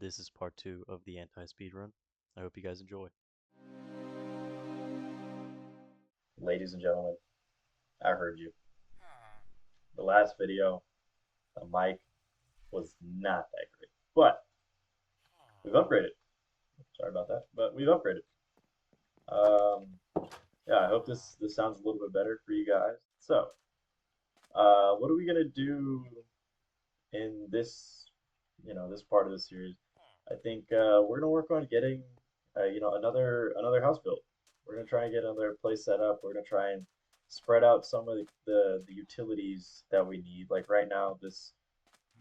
This is part two of the anti-speedrun. I hope you guys enjoy. Ladies and gentlemen, I heard you. The last video, the mic was not that great, but we've upgraded. Sorry about that, but we've upgraded. Um, yeah, I hope this sounds a little bit better for you guys. So, what are we gonna do in this part of the series? I think we're gonna work on getting, another house built. We're gonna try and get another place set up. We're gonna try and spread out some of the utilities that we need. Like right now, this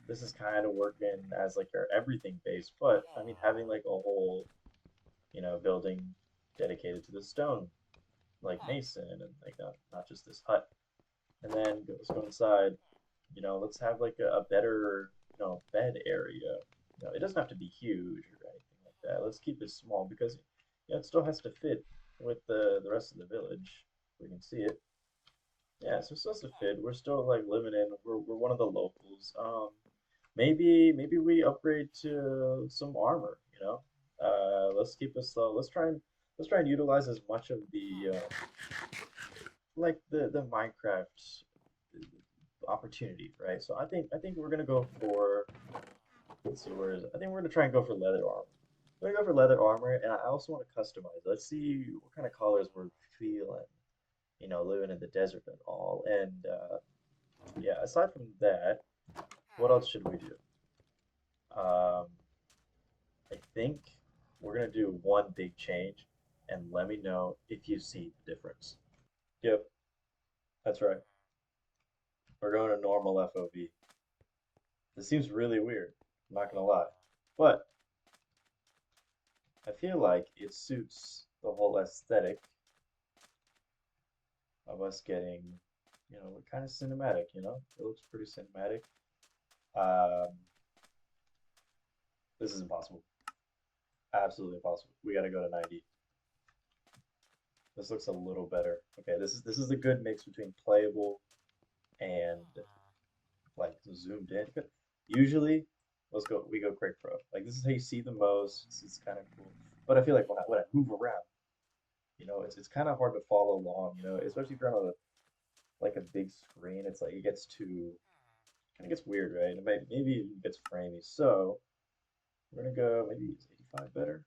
is kind of working as like our everything base, but I mean having like a whole, building dedicated to the stone, like Mason, and like not just this hut. And then let's go inside. Let's have like a better, bed area. It doesn't have to be huge or anything like that. Let's keep it small because it still has to fit with the rest of the village. We can see it. Yeah, so it still has to fit. We're still like living in. We're one of the locals. Maybe we upgrade to some armor. Let's keep it slow. Let's try and utilize as much of the like the Minecraft opportunity, right? So I think we're gonna go for, let's see, where is it? I think we're gonna try and go for leather armor. We're gonna go for leather armor, and I also want to customize. Let's see what kind of colors we're feeling. Living in the desert and all. And yeah, aside from that, what else should we do? Um, I think we're gonna do one big change, and let me know if you see the difference. Yep, that's right. We're going to normal FOV. This seems really weird, I'm not gonna lie. But I feel like it suits the whole aesthetic of us getting, kind of cinematic. It looks pretty cinematic. Um, this is impossible. Absolutely impossible. We gotta go to 90. This looks a little better. Okay, this is a good mix between playable and like zoomed in. Usually, we go quick pro. Like this is how you see the most. It's kind of cool. But I feel like when I move around, it's kind of hard to follow along. Especially if you're on like a big screen. It's like it gets too kind of gets weird, right? Maybe it gets framey. So we're gonna go maybe is 85 better.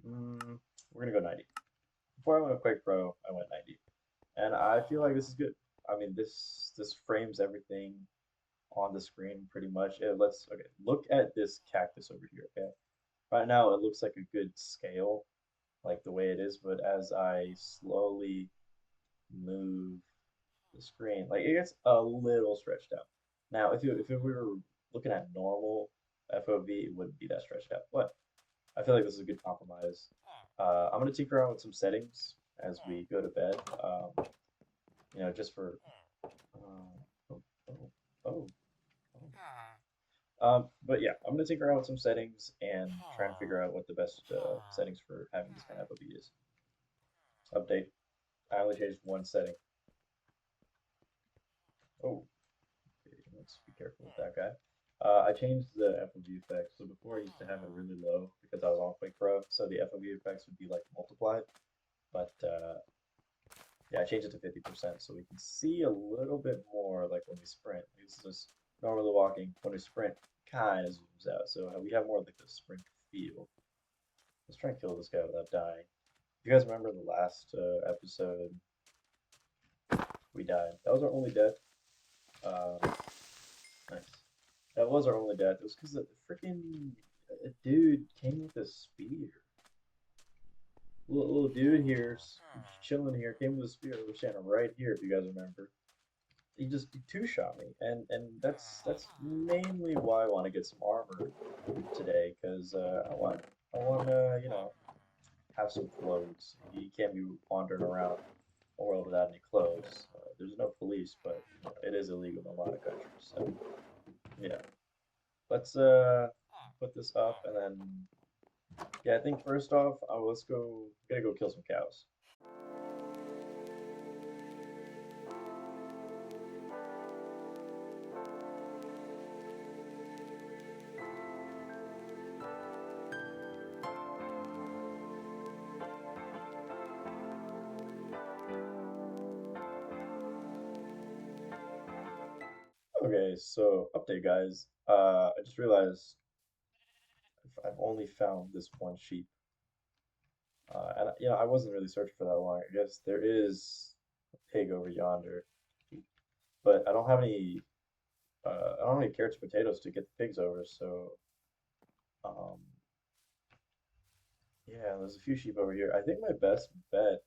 We're gonna go 90. Before I went quick pro, I went 90. And I feel like this is good. I mean, this frames everything on the screen pretty much. Okay, look at this cactus over here, okay? Right now it looks like a good scale, like the way it is, but as I slowly move the screen, like it gets a little stretched out. Now, if we were looking at normal FOV, it wouldn't be that stretched out, but I feel like this is a good compromise. I'm gonna tinker around with some settings as we go to bed. Just for oh, oh, oh, oh. But yeah, I'm gonna tinker around with some settings and try to figure out what the best settings for having this kind of FOV is. Update. I only changed one setting. Oh, okay, let's be careful with that guy. I changed the FOV effects. So before I used to have it really low because I was on Quick Pro, so the FOV effects would be like multiplied. But yeah, I changed it to 50% so we can see a little bit more like when we sprint. This is just normally walking. When we sprint, kind of zooms out. So we have more like the sprint feel. Let's try and kill this guy without dying. You guys remember the last episode? We died. That was our only death. Nice. That was our only death. It was because the freaking dude came with a spear. Little dude here, chilling here, came with a spear. We're standing right here, if you guys remember. He just two shot me, and that's mainly why I want to get some armor today, because I want to have some clothes. You can't be wandering around the world without any clothes. There's no police, but it is illegal in a lot of countries. So yeah, let's put this up, and then yeah, I think first off, let's go. Gotta go kill some cows. Okay, so update guys. I just realized I've only found this one sheep. And I wasn't really searching for that long. I guess there is a pig over yonder, but I don't have any carrots or potatoes to get the pigs over, so um yeah, there's a few sheep over here. I think my best bet,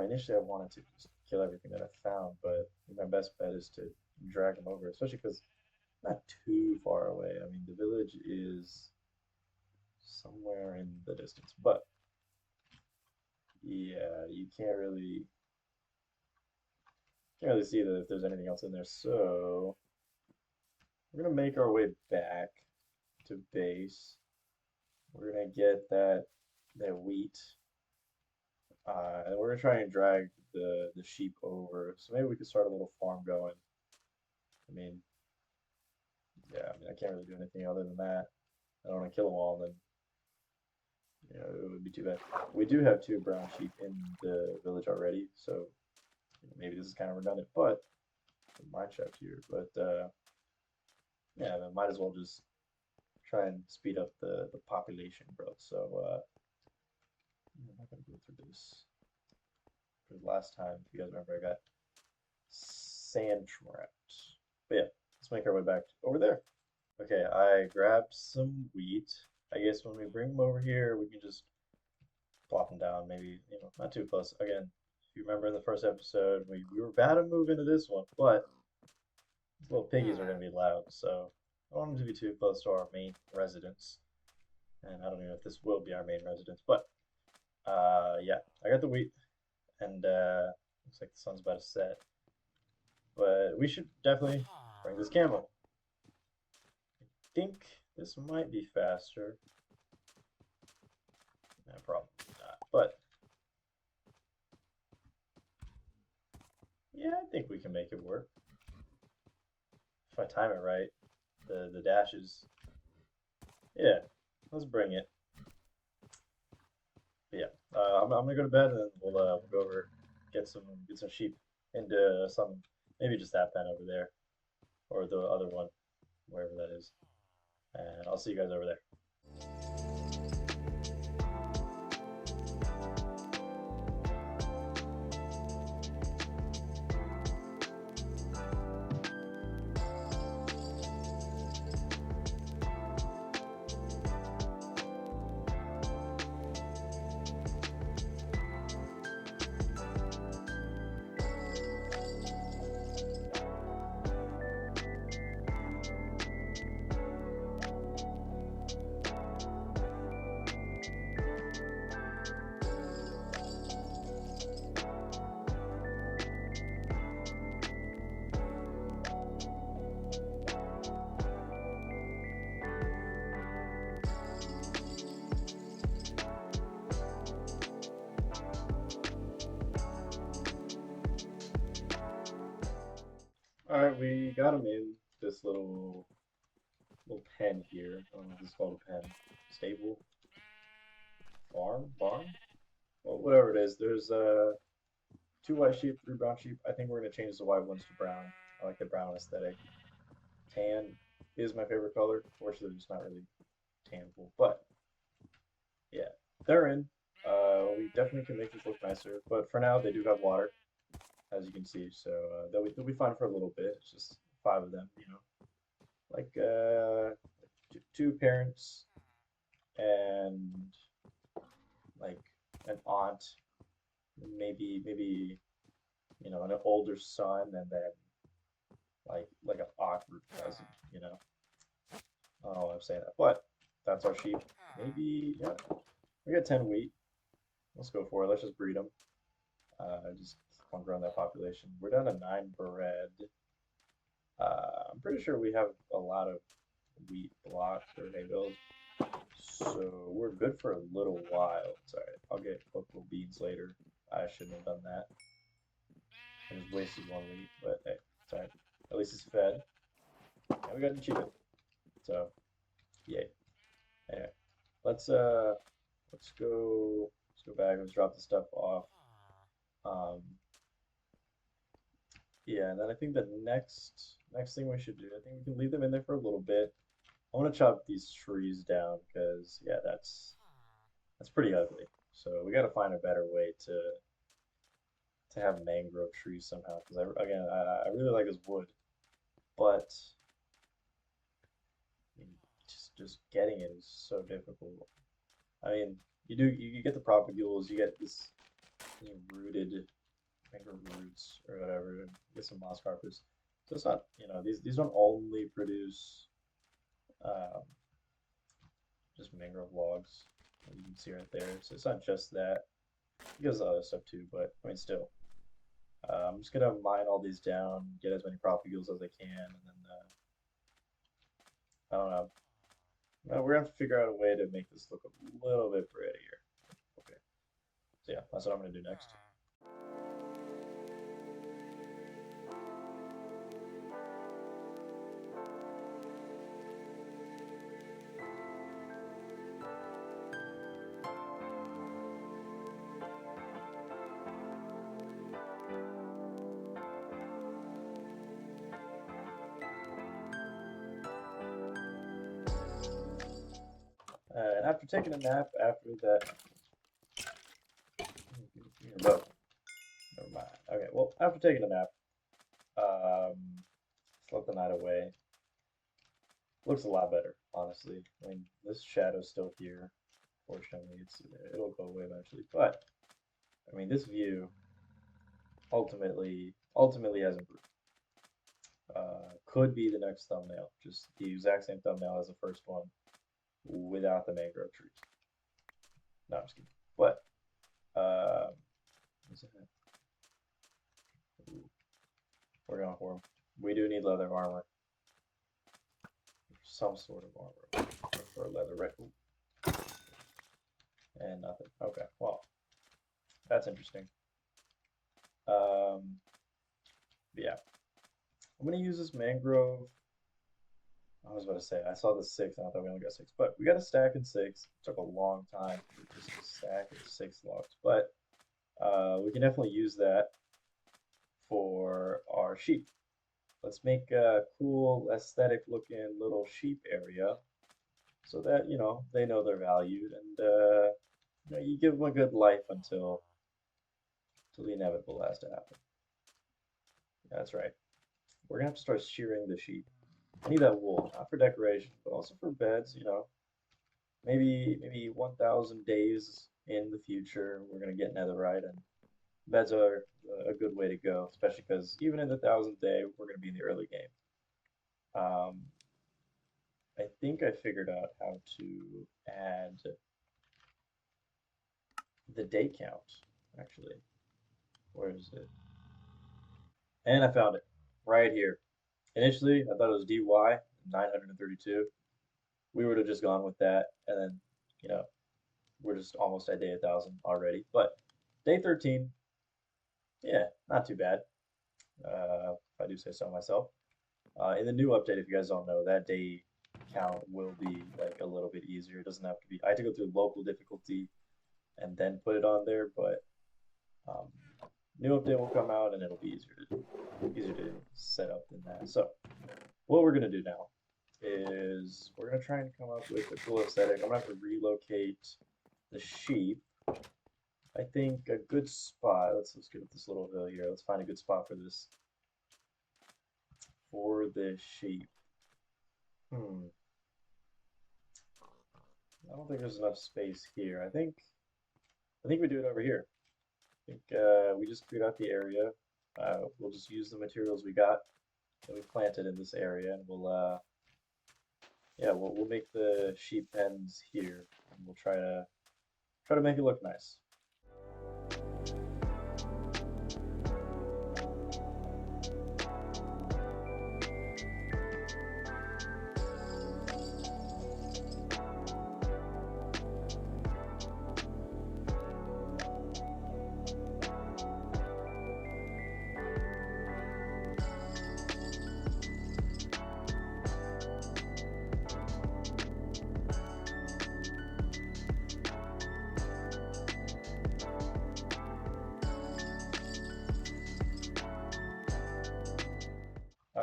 initially I wanted to just kill everything that I found, but I think my best bet is to drag them over, especially because not too far away. I mean, the village is somewhere in the distance, but yeah, you can't really see that if there's anything else in there. So we're gonna make our way back to base. We're gonna get that wheat, and we're gonna try and drag the sheep over. So maybe we could start a little farm going. I mean, yeah, I mean I can't really do anything other than that. I don't want to kill them all, then it would be too bad. We do have two brown sheep in the village already, so maybe this is kind of redundant, but mine shaft here. But yeah, I might as well just try and speed up the population growth. So I'm not gonna go through this because last time, if you guys remember, I got sand trapped. But yeah, let's make our way back over there. Okay, I grabbed some wheat. I guess when we bring them over here, we can just plop them down. Maybe not too close. Again, if you remember in the first episode, we were about to move into this one, but these little piggies are gonna be loud, so I don't want them to be too close to our main residence. And I don't even know if this will be our main residence, but yeah, I got the wheat, and looks like the sun's about to set. But we should definitely bring this camel. I think this might be faster. No, probably not. But yeah, I think we can make it work. If I time it right, the dashes. Yeah, let's bring it. But yeah, I'm gonna go to bed and then we'll go over get some sheep into some maybe just that pen over there or the other one wherever that is, and I'll see you guys over there. All right, we got him in this little pen here. I don't know if this is called a pen. Stable, farm, barn, well, whatever it is. There's two white sheep, three brown sheep. I think we're gonna change the white ones to brown. I like the brown aesthetic. Tan is my favorite color. Fortunately, it's not really tanable, but yeah, they're in. We definitely can make this look nicer, but for now they do have water, as you can see, so they'll be fine for a little bit. It's just five of them, like two parents and like an aunt, maybe an older son, and then like an awkward cousin. I don't know why I'm saying that, but that's our sheep. Maybe yeah, we got 10 wheat. Let's go for it. Let's just breed them. Just keep on growing that population. We're down to 9 bread. I'm pretty sure we have a lot of wheat blocks or hay bales, so we're good for a little while. It's alright. I'll get cocoa beans later. I shouldn't have done that. I just wasted one wheat, but hey, it's alright. At least it's fed. And we got to achieve it. So, yay. Anyway, let's uh let's go back, let's drop the stuff off. Um yeah, and then I think the next next thing we should do, I think we can leave them in there for a little bit. I want to chop these trees down because yeah, that's pretty ugly. So we got to find a better way to have mangrove trees somehow. Because I really like this wood, but I mean, just getting it is so difficult. I mean, you get the propagules, you get this rooted mangrove roots or whatever, and get some moss carpers. So it's not, these don't only produce um, just mangrove logs. You can see right there. So it's not just that. It gives other stuff too, but I mean, still. I'm just gonna mine all these down, get as many propagules as I can, and then I don't know. We're gonna have to figure out a way to make this look a little bit prettier. Okay. So yeah, that's what I'm gonna do next. And after taking a nap, after that, oh, never mind. Okay, well, after taking a nap, um, slept the night away. Looks a lot better, honestly. I mean, this shadow's still here. Fortunately, it'll go away eventually. But I mean, this view ultimately has improved. Could be the next thumbnail, just the exact same thumbnail as the first one, without the mangrove trees. No, I'm just kidding. But what's that? Ooh, we're going for them. We do need leather armor, some sort of armor, for leather rifle, and nothing. Okay, well, that's interesting. Yeah, I'm gonna use this mangrove. I was about to say I saw the six and I thought we only got six, but we got a stack in six. It took a long time for just a stack of six logs, but we can definitely use that for our sheep. Let's make a cool, aesthetic looking little sheep area so that, they know they're valued and, you give them a good life until the inevitable has to happen. That's right. We're gonna have to start shearing the sheep. I need that wool, not for decoration, but also for beds. Maybe 1,000 days in the future, we're gonna get netherite, and beds are a good way to go, especially because even in the 1,000th day, we're gonna be in the early game. Um, I think I figured out how to add the day count, actually. Where is it? And I found it right here. Initially, I thought it was DY 932. We would have just gone with that, and then, you know, we're just almost at day 1,000 already. But day 13, yeah, not too bad, if I do say so myself. In the new update, if you guys don't know, that day count will be like a little bit easier. It doesn't have to be. I had to go through local difficulty and then put it on there, but um, new update will come out and it'll be easier to set up than that. So what we're gonna do now is we're gonna try and come up with a cool aesthetic. I'm gonna have to relocate the sheep. I think a good spot. Let's get up this little hill here. Let's find a good spot for the sheep. Hmm. I don't think there's enough space here. I think we do it over here. I think we just cleared out the area. We'll just use the materials we got that we planted in this area, and we'll make the sheep pens here, and we'll try to make it look nice.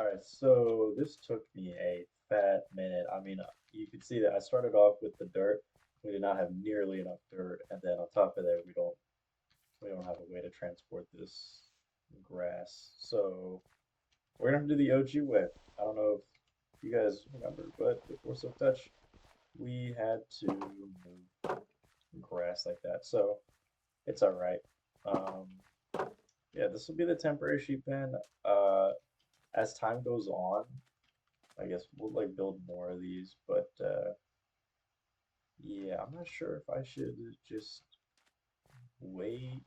Alright, so this took me a fat minute. I mean, you can see that I started off with the dirt. We did not have nearly enough dirt, and then on top of that, we don't have a way to transport this grass. So we're gonna have to do the OG way. I don't know if you guys remember, but before Silk Touch, we had to move grass like that. So it's all right. Um, yeah, this will be the temporary sheep pen. As time goes on, I guess we'll like build more of these, but yeah, I'm not sure if I should just wait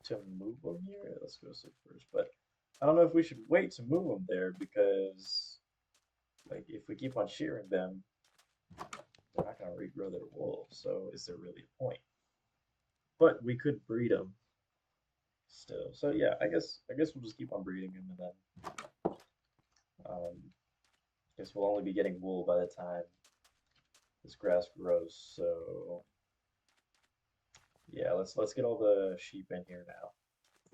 to move them here. Let's go see first, but I don't know if we should wait to move them there because like if we keep on shearing them, they're not gonna regrow their wool. So is there really a point? But we could breed them still. So yeah, I guess we'll just keep on breeding them and then guess we'll only be getting wool by the time this grass grows. So yeah, let's get all the sheep in here now.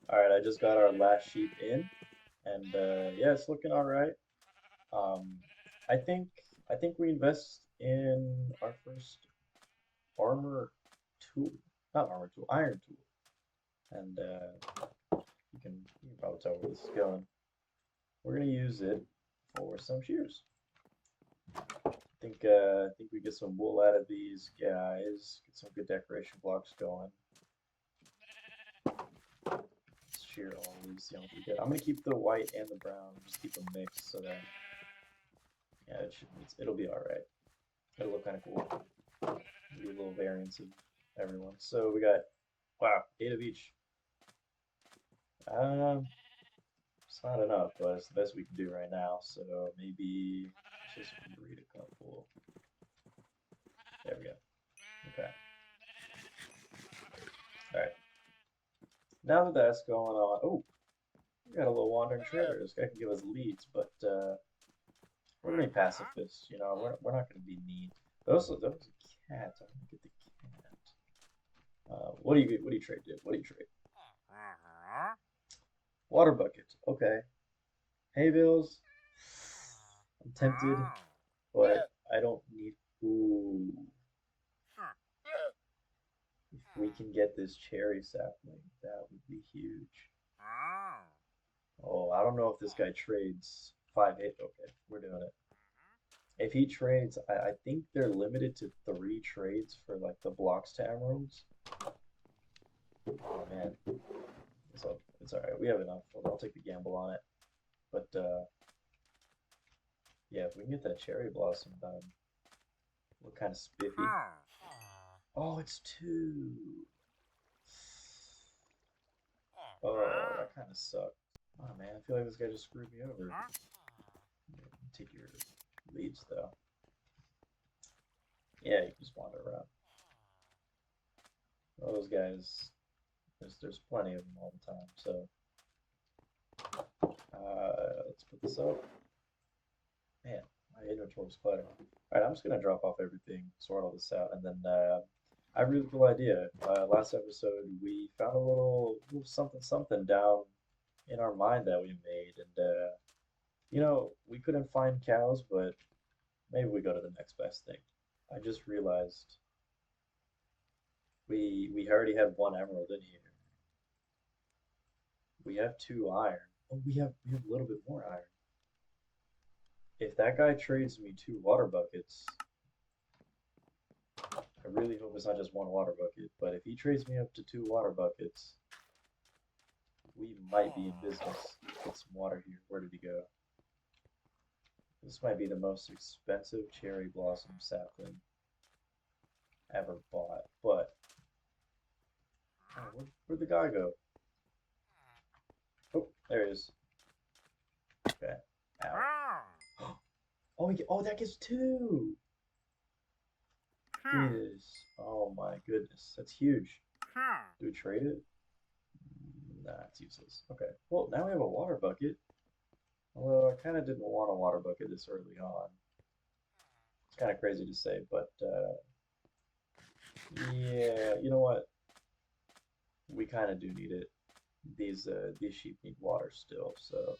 All right, I just got our last sheep in, and yeah, it's looking all right. Um, I think I think we invest in our first armor tool, not armor tool, iron tool, and you can probably tell where this is going. We're gonna use it for some shears. I think we get some wool out of these guys, get some good decoration blocks going. Shear all these, see how much we get. I'm gonna keep the white and the brown, just keep them mixed so that yeah, it'll be all right. It'll look kind of cool. Be a little variance of everyone. So we got wow, 8 of each. Um, it's not enough, but it's the best we can do right now. So maybe let's just breed a couple. There we go. Okay. All right. Now that that's going on, oh, we got a little wandering trader. This guy can give us leads, but we're gonna be pacifists. You know, we're not gonna be mean. Those a cat. I'm gonna get the cat. What do you trade, dude? What do you trade? Water bucket. Okay. Hay bales. I'm tempted, but I don't need. Ooh, if we can get this cherry sapling, that would be huge. Oh, I don't know if this guy trades 5 8. Okay, we're doing it. If he trades, I think they're limited to 3 trades for like the blocks to emeralds. Oh man, it's all right. We have enough. I'll take the gamble on it. But yeah, if we can get that cherry blossom done, look kind of spiffy. Oh, it's 2. Oh, that kind of sucked. Oh man, I feel like this guy just screwed me over. Take your leads though. Yeah, you can just wander around. All those guys, there's plenty of them all the time. So let's put this up. Man, my inventory's cluttered. All right, I'm just gonna drop off everything, sort all this out, and then I have a really cool idea. Last episode we found a little something something down in our mine that we made, and you know we couldn't find cows, but maybe we go to the next best thing. I just realized we already had 1 emerald in here. We have 2 iron. Oh, we have a little bit more iron. If that guy trades me 2 water buckets, I really hope it's not just 1 water bucket, but if he trades me up to 2 water buckets, we might be in business. Get some water here. Where did he go? This might be the most expensive cherry blossom sapling ever bought, but oh, where'd the guy go? Oh, there he is. Okay. Ow. Oh, that gets 2. Goodness. Oh my goodness. That's huge. Do we trade it? Nah, it's useless. Okay. Well, now we have a water bucket. Although I kind of didn't want a water bucket this early on. It's kind of crazy to say, but yeah, you know what? We kind of do need it. These sheep need water still, so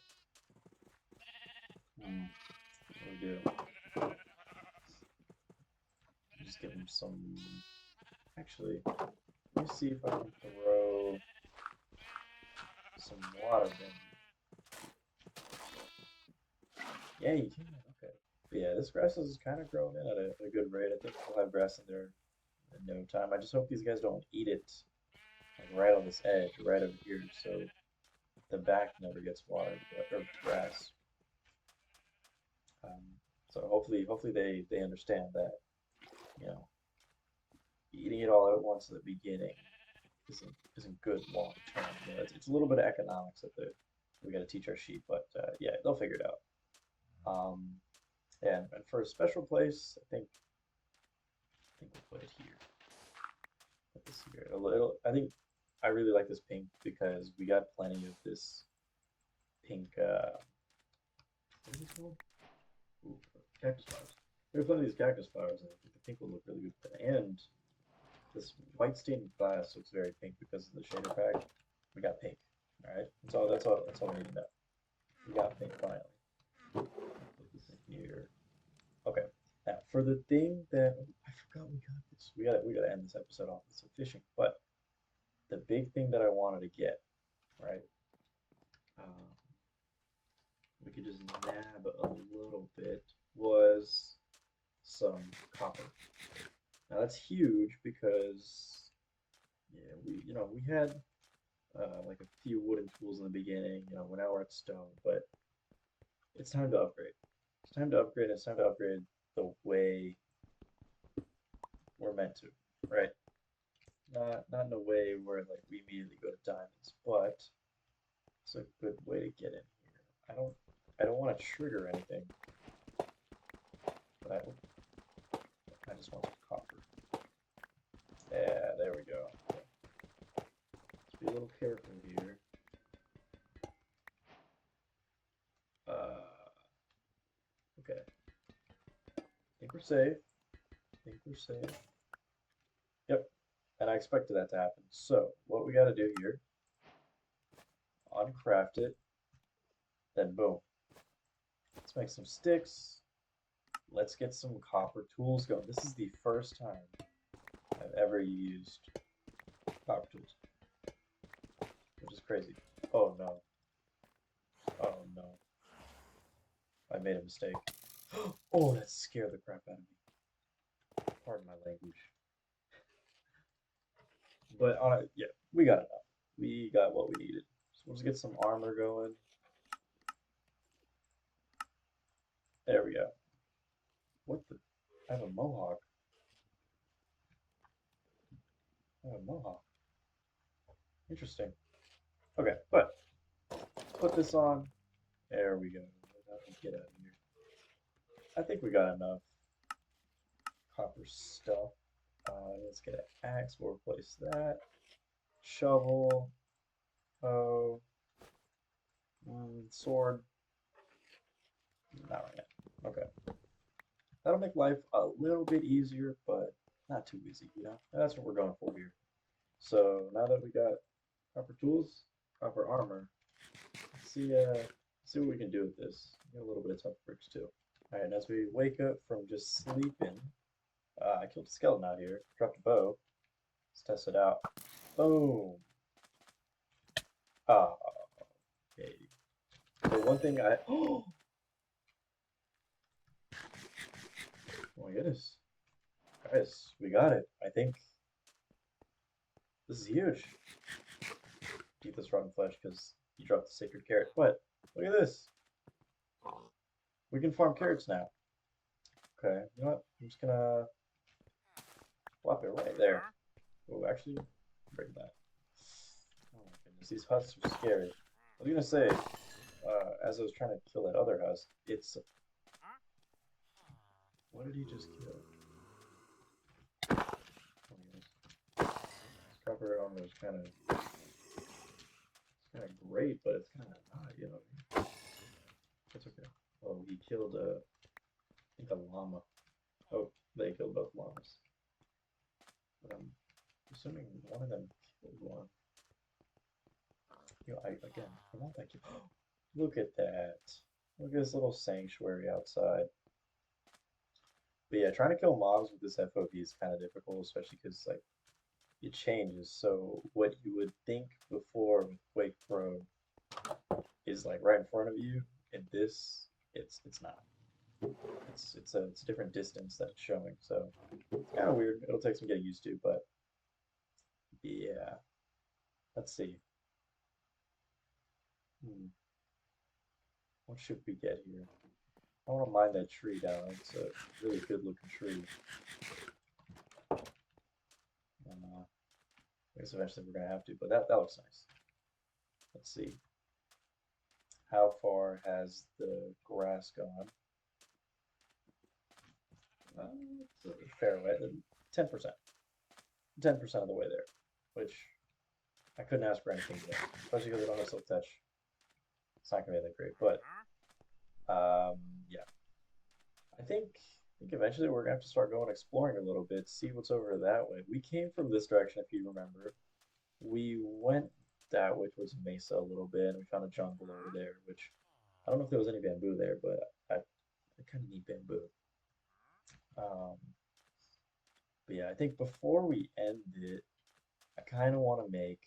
Just give them some. Actually, let me see if I can throw some water in. Yeah, you can. Okay. But yeah, this grass is kind of growing in at a good rate. I think we'll have grass in there in no time. I just hope these guys don't eat it like right on this edge, right over here, so the back never gets watered or grass. Um, so hopefully they understand that, you know, eating it all at once at the beginning isn't good long term. You know, it's a little bit of economics that we got to teach our sheep, but yeah, they'll figure it out. Um, and for a special place, I think we'll put it here. Put this here. A little. I think I really like this pink because we got plenty of this pink. What is it called? Ooh, cactus flowers. We have plenty of these cactus flowers, and I think the pink will look really good with it. And this white stained glass looks very pink because of the shader pack. We got pink. All right. That's all we need to know. We got pink finally. Put this in here. Okay. Now for the thing that I forgot we got this. We gotta end this episode off with some fishing. But the big thing that I wanted to get, right? Um, we could just nab a little bit was some copper. Now that's huge because yeah, we had like a few wooden tools in the beginning. Now we're at stone, but it's time to upgrade. It's time to upgrade. It's time to upgrade the way we're meant to, right? Not in a way where like we immediately go to diamonds, but it's a good way to get in here. I don't want to trigger anything, but I just want some copper. Yeah, there we go. Okay. Let's be a little careful here. Okay. I think we're safe. I think we're safe. Yep. And I expected that to happen. So what we got to do here, uncraft it, then boom. Let's make some sticks. Let's get some copper tools going. This is the first time I've ever used copper tools, which is crazy. Oh no. Oh no. I made a mistake. Oh, that scared the crap out of me. Pardon my language. But yeah, we got enough. We got what we needed. So let's get some armor going. There we go. What the? I have a mohawk. I have a mohawk. Interesting. Okay, but put this on. There we go. Get out of here. I think we got enough copper stuff. Let's get an axe. We'll replace that. Shovel. Oh. Sword. Not right now. Okay. That'll make life a little bit easier, but not too easy, you know? And that's what we're going for here. So now that we got copper tools, copper armor, let's see what we can do with this. Get a little bit of tough bricks too. All right, and as we wake up from just sleeping, I killed a skeleton out here. Dropped a bow. Let's test it out. Boom. Ah, okay. So one thing I oh my goodness, guys, we got it. I think this is huge. Eat this rotten flesh because you dropped the sacred carrot. But look at this. We can farm carrots now. Okay, you know what? I'm just gonna plop it right there. Oh, actually, break that. Oh my goodness, these husks are scary. I was gonna say, as I was trying to kill that other husk, it's. What did he just kill? Oh my goodness. This copper armor is kind of. It's kind of great, but it's kind of not, you know. That's okay. Oh, he killed I think a llama. Oh, they killed both llamas. But I'm assuming one of them killed one. You know, I want that kid. Look at that. Look at this little sanctuary outside. But yeah, trying to kill mobs with this FOV is kind of difficult, especially because like it changes. So what you would think before with Quake Pro is like right in front of you, and this it's not. It's a different distance that it's showing. So it's kind of weird. It'll take some getting used to, but yeah. Let's see. Hmm, what should we get here? I want to mine that tree down. It's a really good looking tree. I guess eventually we're gonna have to, but that looks nice. Let's see. How far has the grass gone? It's a fair way. 10%. 10% of the way there, which I couldn't ask for anything more, especially because I don't have silk touch. It's not gonna be that great, but yeah. I think eventually we're gonna have to start going exploring a little bit, see what's over that way. We came from this direction, if you remember. We went that way towards Mesa a little bit, and we found a jungle over there, which I don't know if there was any bamboo there, but I kind of need bamboo. Um, but yeah, I think before we end it, I kind of want to make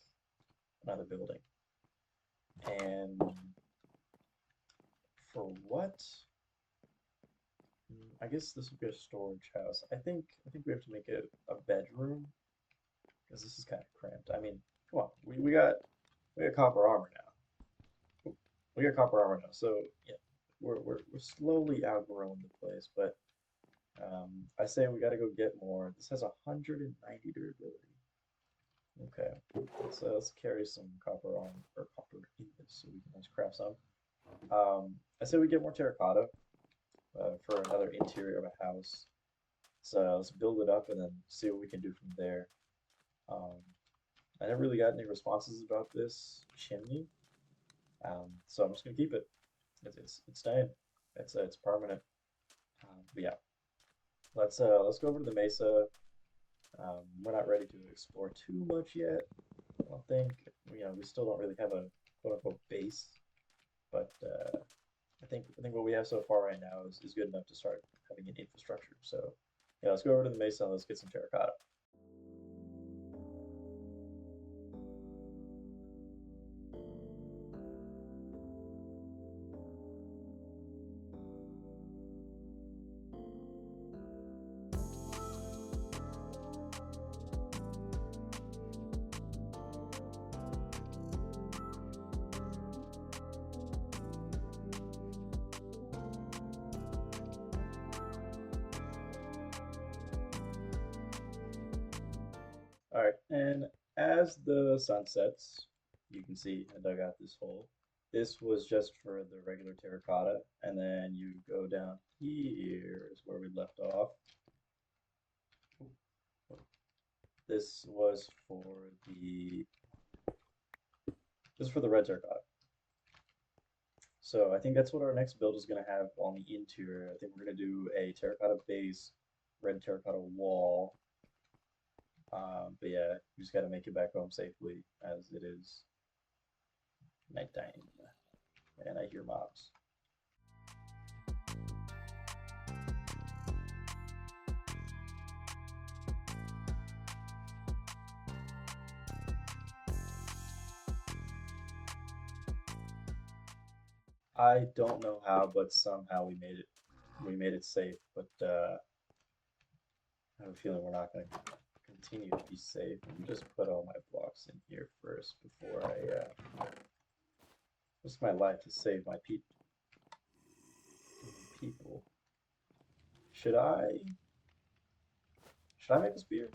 another building. And for what? I guess this would be a storage house. I think we have to make a bedroom because this is kind of cramped. I mean, come on, we got copper armor now. We got copper armor now, so yeah, we're slowly outgrowing the place. But I say we got to go get more. This has 190 durability. Okay, let's carry some copper on or copper in this so we can just craft some. I say we get more terracotta for another interior of a house. So let's build it up and then see what we can do from there. Um, I never really got any responses about this chimney, so I'm just gonna keep it. It's staying. It's permanent. But yeah, let's go over to the mesa. We're not ready to explore too much yet. I don't think we still don't really have a quote unquote base, but I think what we have so far right now is good enough to start having an infrastructure. So yeah, let's go over to the mesa and let's get some terracotta. All right, and as the sun sets, you can see I dug out this hole. This was just for the regular terracotta, and then you go down here is where we left off. This was for the red terracotta. So I think that's what our next build is going to have on the interior. I think we're going to do a terracotta base, red terracotta wall. But yeah, we just got to make it back home safely as it is nighttime and I hear mobs. I don't know how, but somehow we made it. We made it safe, but I have a feeling we're not going to continue to be safe. Let me just put all my blocks in here first before I risk my life to save my people. Should I? Should I make a spear?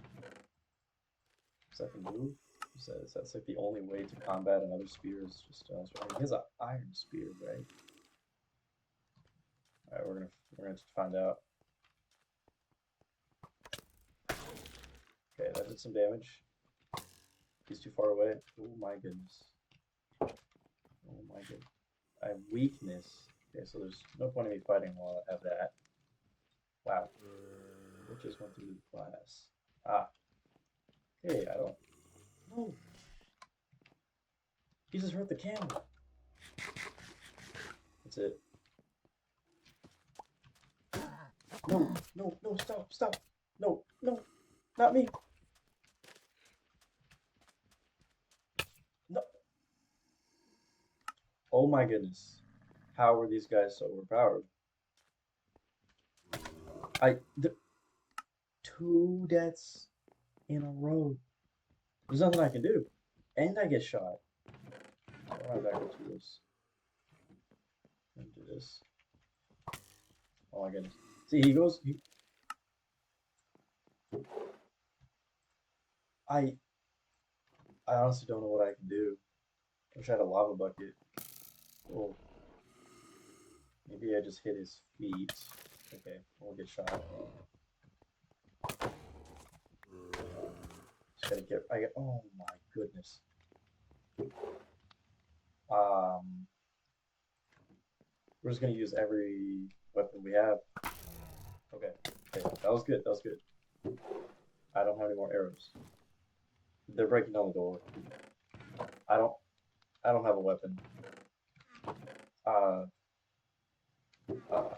Does that can move? That's like the only way to combat another spear is just I mean, he has an iron spear, right? All right, we're gonna find out. Okay, that did some damage. He's too far away. Oh my goodness. Oh my goodness. I have weakness. Okay, so there's no point in me fighting while I have that. Wow. What just went through the glass? Ah. Okay, I don't. No. He just hurt the camera. That's it. No, no, no, stop, stop. No, no, not me. No. Oh my goodness. How are these guys so overpowered? The 2 deaths in a row. There's nothing I can do. And I get shot. I'll run back into this. Into this. Oh my goodness. See, he goes. I I honestly don't know what I can do. I wish I had a lava bucket. Oh, maybe I just hit his feet. Okay, we'll get shot. Just gotta get. I get. Oh my goodness. Um, we're just gonna use every weapon we have. Okay. Okay, that was good. That was good. I don't have any more arrows. They're breaking down the door. I don't. I don't have a weapon. Uh. Uh. Oh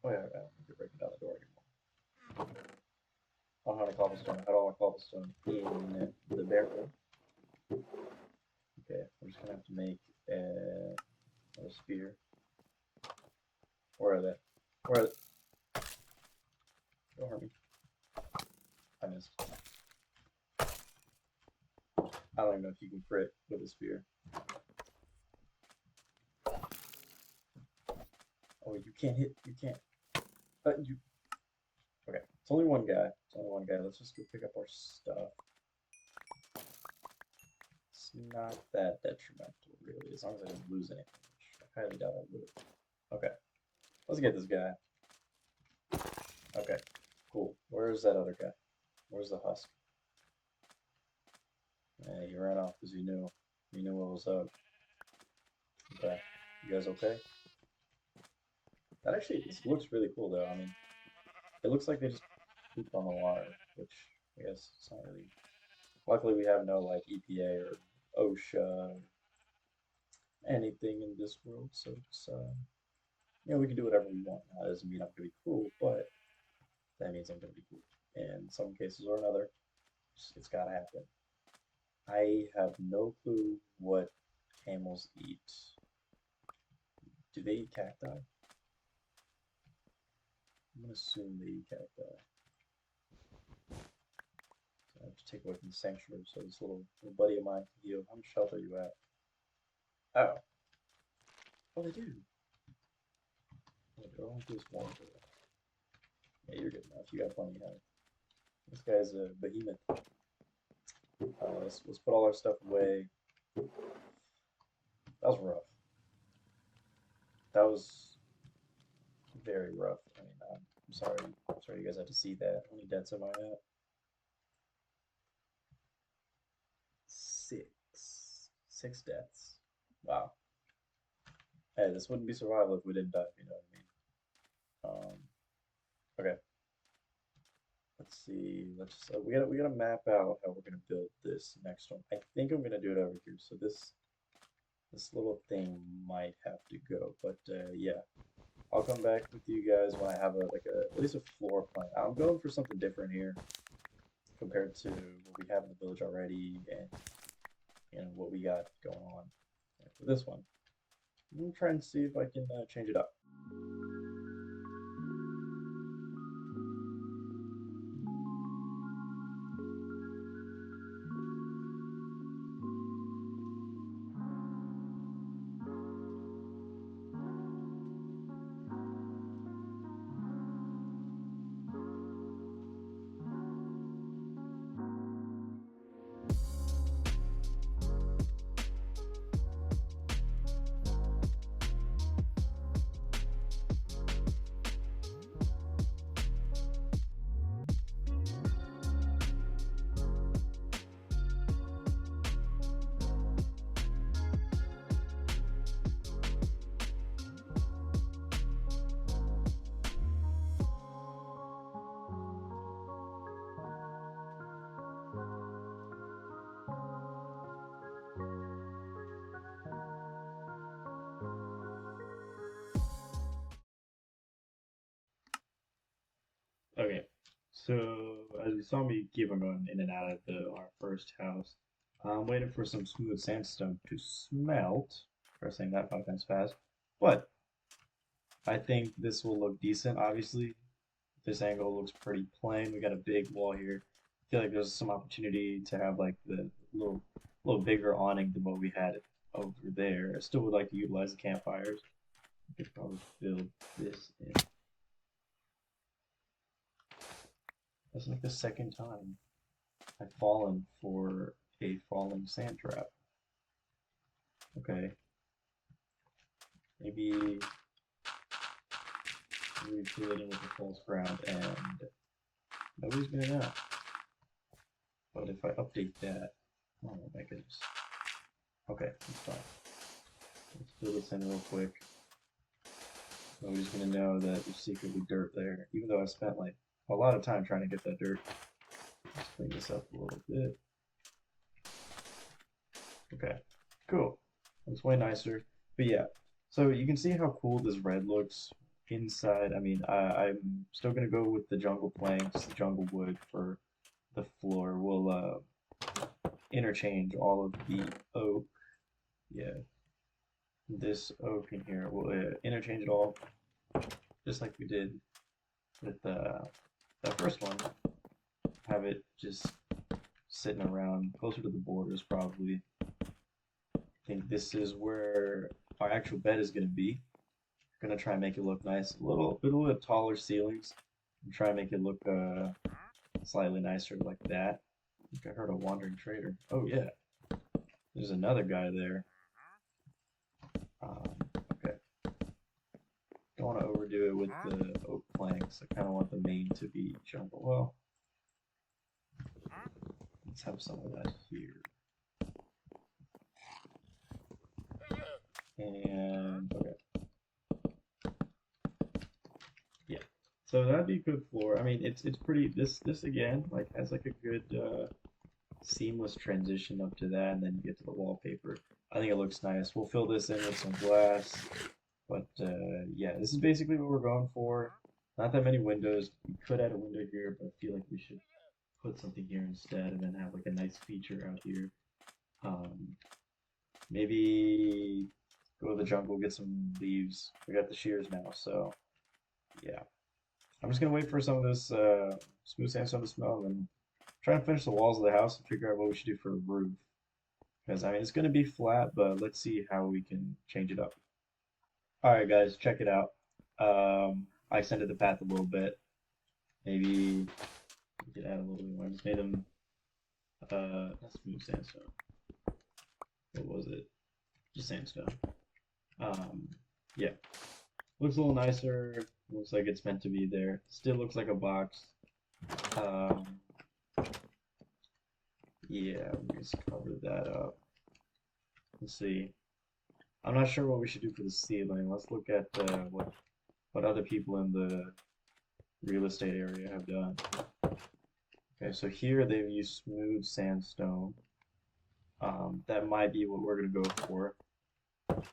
yeah. I don't think they're breaking down the door anymore. I don't have any cobblestone. I don't have cobblestone in the barrel. Okay, we're just gonna have to make a spear. Where are they? Where are they? Don't hurt me. I missed. I don't even know if you can crit with a spear. Oh, you can't hit. You can't. You. Okay, it's only one guy. It's only one guy. Let's just go pick up our stuff. It's not that detrimental, really, as long as I don't lose anything. Which I highly doubt I would. Okay, let's get this guy. Okay, cool. Where's that other guy? Where's the husk? Yeah, he ran off because he knew what was up. Okay, you guys okay? That actually, this looks really cool though. I mean, it looks like they just pooped on the water, which I guess it's not really. Luckily, we have no like EPA or OSHA, anything in this world, so it's we can do whatever we want. Now, that doesn't mean I'm gonna be cool, but that means I'm gonna be cool. In some cases or another, it's gotta happen. I have no clue what camels eat. Do they eat cacti? I'm gonna assume they eat cacti. So I have to take away from the sanctuary so this little buddy of mine can heal. How much health are you at? Oh. Oh, they do. Oh, they're only this one. Yeah, you're good enough. You got plenty of health. This guy's a behemoth. Let's put all our stuff away. That was rough. That was very rough. I mean, I'm sorry. I'm sorry you guys had to see that. How many deaths am I at? 6. 6 deaths. Wow. Hey, this wouldn't be survival if we didn't die, you know what I mean? Okay. Let's see. We gotta map out how we're gonna build this next one. I think I'm gonna do it over here. So this little thing might have to go, but yeah, I'll come back with you guys when I have at least a floor plan. I'm going for something different here compared to what we have in the village already and what we got going on for this one. I'm gonna try and see if I can change it up. Okay, so as you saw me keep on going in and out of our first house, I'm waiting for some smooth sandstone to smelt. Try saying that 5 times fast. But I think this will look decent. Obviously, this angle looks pretty plain. We got a big wall here. I feel like there's some opportunity to have like the little bigger awning than what we had over there. I still would like to utilize the campfires. We could probably build this in. That's like the second time I've fallen for a falling sand trap. Okay, maybe we fill it in with the false ground and nobody's gonna know. But if I update that, oh my goodness. Okay, that's fine. Let's fill this in real quick. Nobody's gonna know that there's secretly dirt there, even though I spent like a lot of time trying to get that dirt. Let's clean this up a little bit. Okay, cool. Looks way nicer. But yeah, so you can see how cool this red looks inside. I mean, I'm still gonna go with the jungle planks, the jungle wood for the floor. We'll interchange all of the oak. Yeah, this oak in here. We'll interchange it all, just like we did with that first one. Have it just sitting around closer to the borders, probably. I think this is where our actual bed is going to be. Gonna try and make it look nice. A little bit taller ceilings. And try and make it look slightly nicer like that. I think I heard a wandering trader. Oh yeah, there's another guy there. Okay, don't want to overdo it with the oak planks. I kind of want the main to be jungle. Well, let's have some of that here. And okay, yeah. So that'd be a good floor. I mean, it's pretty. This again like has like a good seamless transition up to that, and then you get to the wallpaper. I think it looks nice. We'll fill this in with some glass, but yeah, this is basically what we're going for. Not that many windows. We could add a window here, but I feel like we should put something here instead, and then have like a nice feature out here. Um, maybe go to the jungle, get some leaves. We got the shears now, so yeah. I'm just gonna wait for some of this smooth sandstone to smell, and try and finish the walls of the house and figure out what we should do for a roof. Because I mean, it's gonna be flat, but let's see how we can change it up. All right, guys, check it out. I extended the path a little bit. Maybe we could add a little bit more. I just made them not smooth sandstone. What was it? Just sandstone. Um, yeah, looks a little nicer. Looks like it's meant to be there. Still looks like a box. Um, yeah, we just cover that up. Let's see. I'm not sure what we should do for the ceiling. Let's look at what other people in the real estate area have done. Okay, so here they've used smooth sandstone. That might be what we're gonna go for.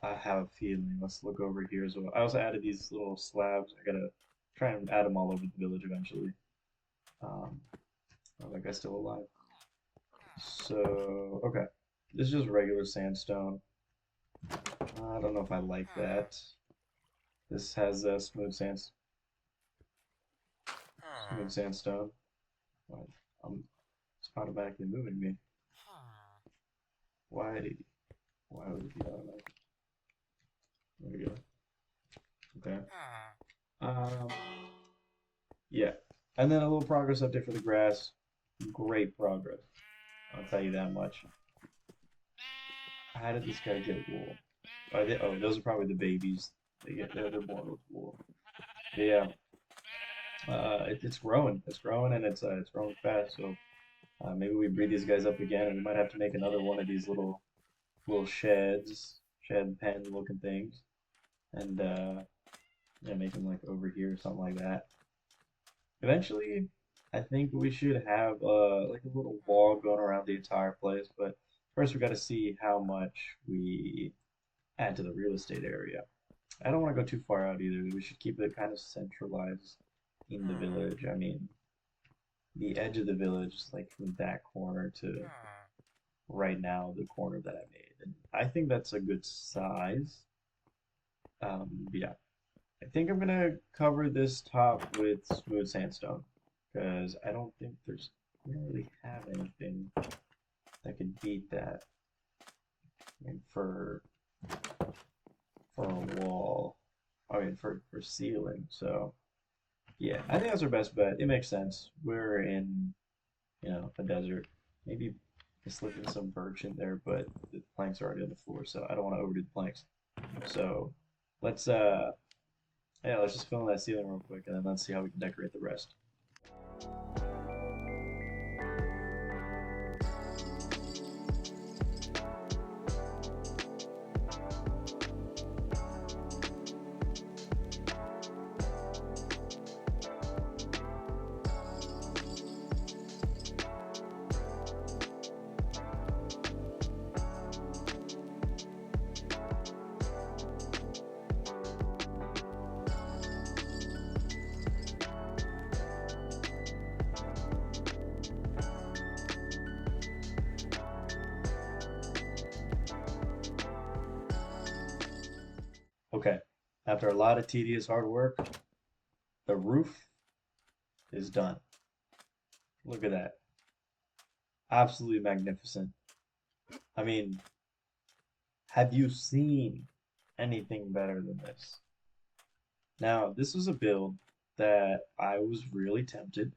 I have a feeling. Let's look over here as well. I also added these little slabs. I gotta try and add them all over the village eventually. Um, oh, that guy's still alive. So, okay. This is just regular sandstone. I don't know if I like that. This has smooth sandstone. Why- it's automatically moving me. Why? Why would it be automatic? There we go. Okay. Um, yeah. And then a little progress update for the grass. Great progress. I'll tell you that much. How did this guy get wool? Oh, those are probably the babies. They're born with wool. But yeah, it's growing. It's growing and it's growing fast. So maybe we breed these guys up again, and we might have to make another one of these little shed pen looking things, and yeah, make them like over here or something like that. Eventually, I think we should have like a little wall going around the entire place, but first we got to see how much we add to the real estate area. I don't want to go too far out either. We should keep it kind of centralized in the village. I mean, the edge of the village is like from that corner to right now the corner that I made. And I think that's a good size. Yeah, I think I'm gonna cover this top with smooth sandstone because I don't think we don't really have anything that could beat that. I mean, for a wall, I mean for ceiling. So yeah, I think that's our best bet. It makes sense. We're in, a desert. Maybe slip in some birch in there, but the planks are already on the floor, so I don't want to overdo the planks. So let's yeah, let's just fill in that ceiling real quick, and then let's see how we can decorate the rest. Okay, after a lot of tedious hard work, the roof is done. Look at that. Absolutely magnificent. I mean, have you seen anything better than this? Now, this was a build that I was really tempted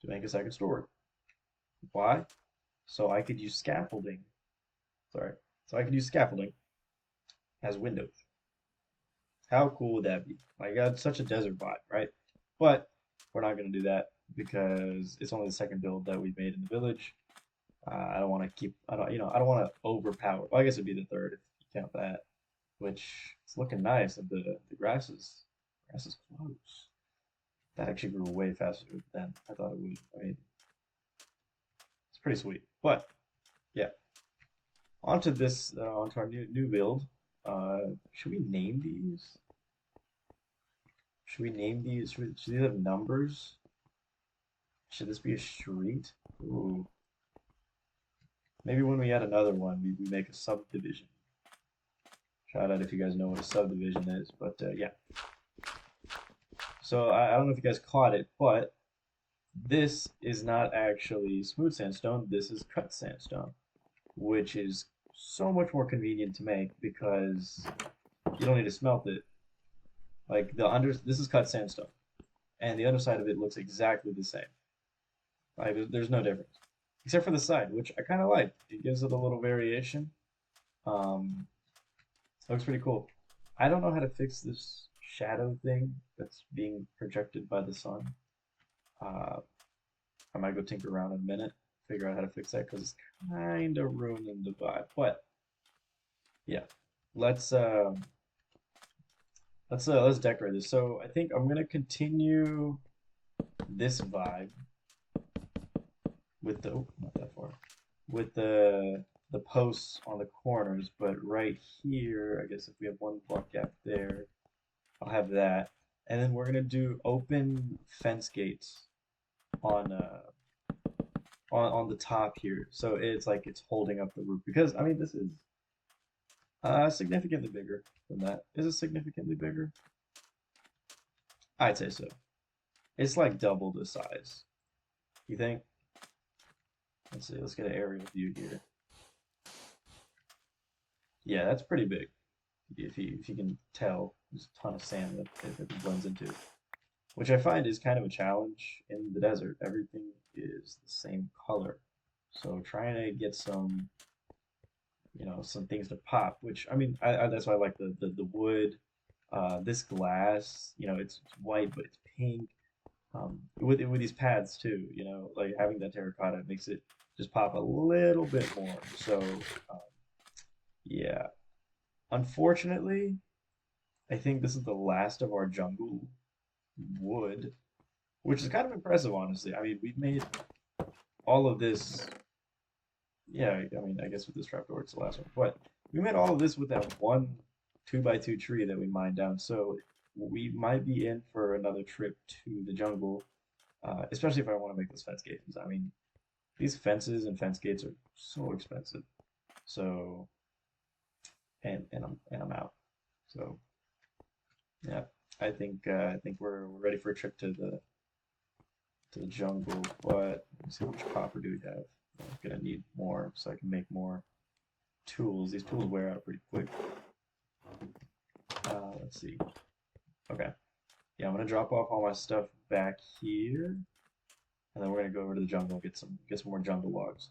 to make a second story. Why? So I could use scaffolding. Sorry. So I could use scaffolding as windows. How cool would that be? Like, that's such a desert vibe, right? But we're not going to do that because it's only the second build that we've made in the village. I don't want to keep, I don't want to overpower. Well, I guess it'd be the third if you count that, which is looking nice. And the grass is close. That actually grew way faster than I thought it would. I mean, it's pretty sweet. But yeah, onto this, onto our new build. Should we name these? Should we name these? Should these have numbers? Should this be a street? Ooh. Maybe when we add another one, we make a subdivision. Shout out if you guys know what a subdivision is, but yeah. So I don't know if you guys caught it, but this is not actually smooth sandstone. This is cut sandstone, which is so much more convenient to make because you don't need to smelt it. Like this is cut sandstone, and the underside of it looks exactly the same. Like there's no difference, except for the side, which I kind of like. It gives it a little variation. Um, looks pretty cool. I don't know how to fix this shadow thing that's being projected by the sun. Uh, I might go tinker around in a minute, figure out how to fix that because it's kind of ruining the vibe. But yeah, let's let's decorate this. So I think I'm gonna continue this vibe with the not that far with the posts on the corners, but right here, I guess if we have one block gap there, I'll have that, and then we're gonna do open fence gates on on the top here, so it's like it's holding up the roof because I mean this is significantly bigger than that. Is it significantly bigger? I'd say so. It's like double the size. You think? Let's see. Let's get an aerial view here. Yeah, that's pretty big. If you can tell, there's a ton of sand that it blends into, which I find is kind of a challenge in the desert. Everything is the same color, so trying to get some things to pop. Which I mean, that's why I like the wood. This glass, it's white but it's pink. With these pads too, like having that terracotta makes it just pop a little bit more. So um, yeah, unfortunately, I think this is the last of our jungle wood, which is kind of impressive, honestly. I mean, we've made all of this. Yeah, I mean, I guess with this trapdoor, it's the last one. But we made all of this with that one 2x2 tree that we mined down. So we might be in for another trip to the jungle, especially if I want to make those fence gates. I mean, these fences and fence gates are so expensive. So, and I'm out. So yeah, I think we're ready for a trip to the jungle. But let's see, how much copper do we have? I'm gonna need more so I can make more tools. These tools wear out pretty quick. Let's see. Okay. Yeah, I'm gonna drop off all my stuff back here, and then we're gonna go over to the jungle and get some more jungle logs.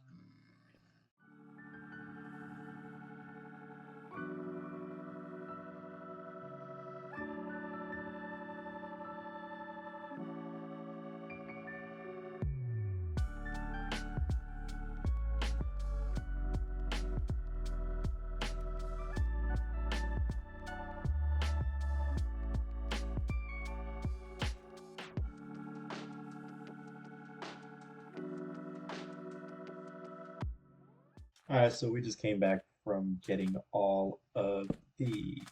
Alright, so we just came back from getting all of the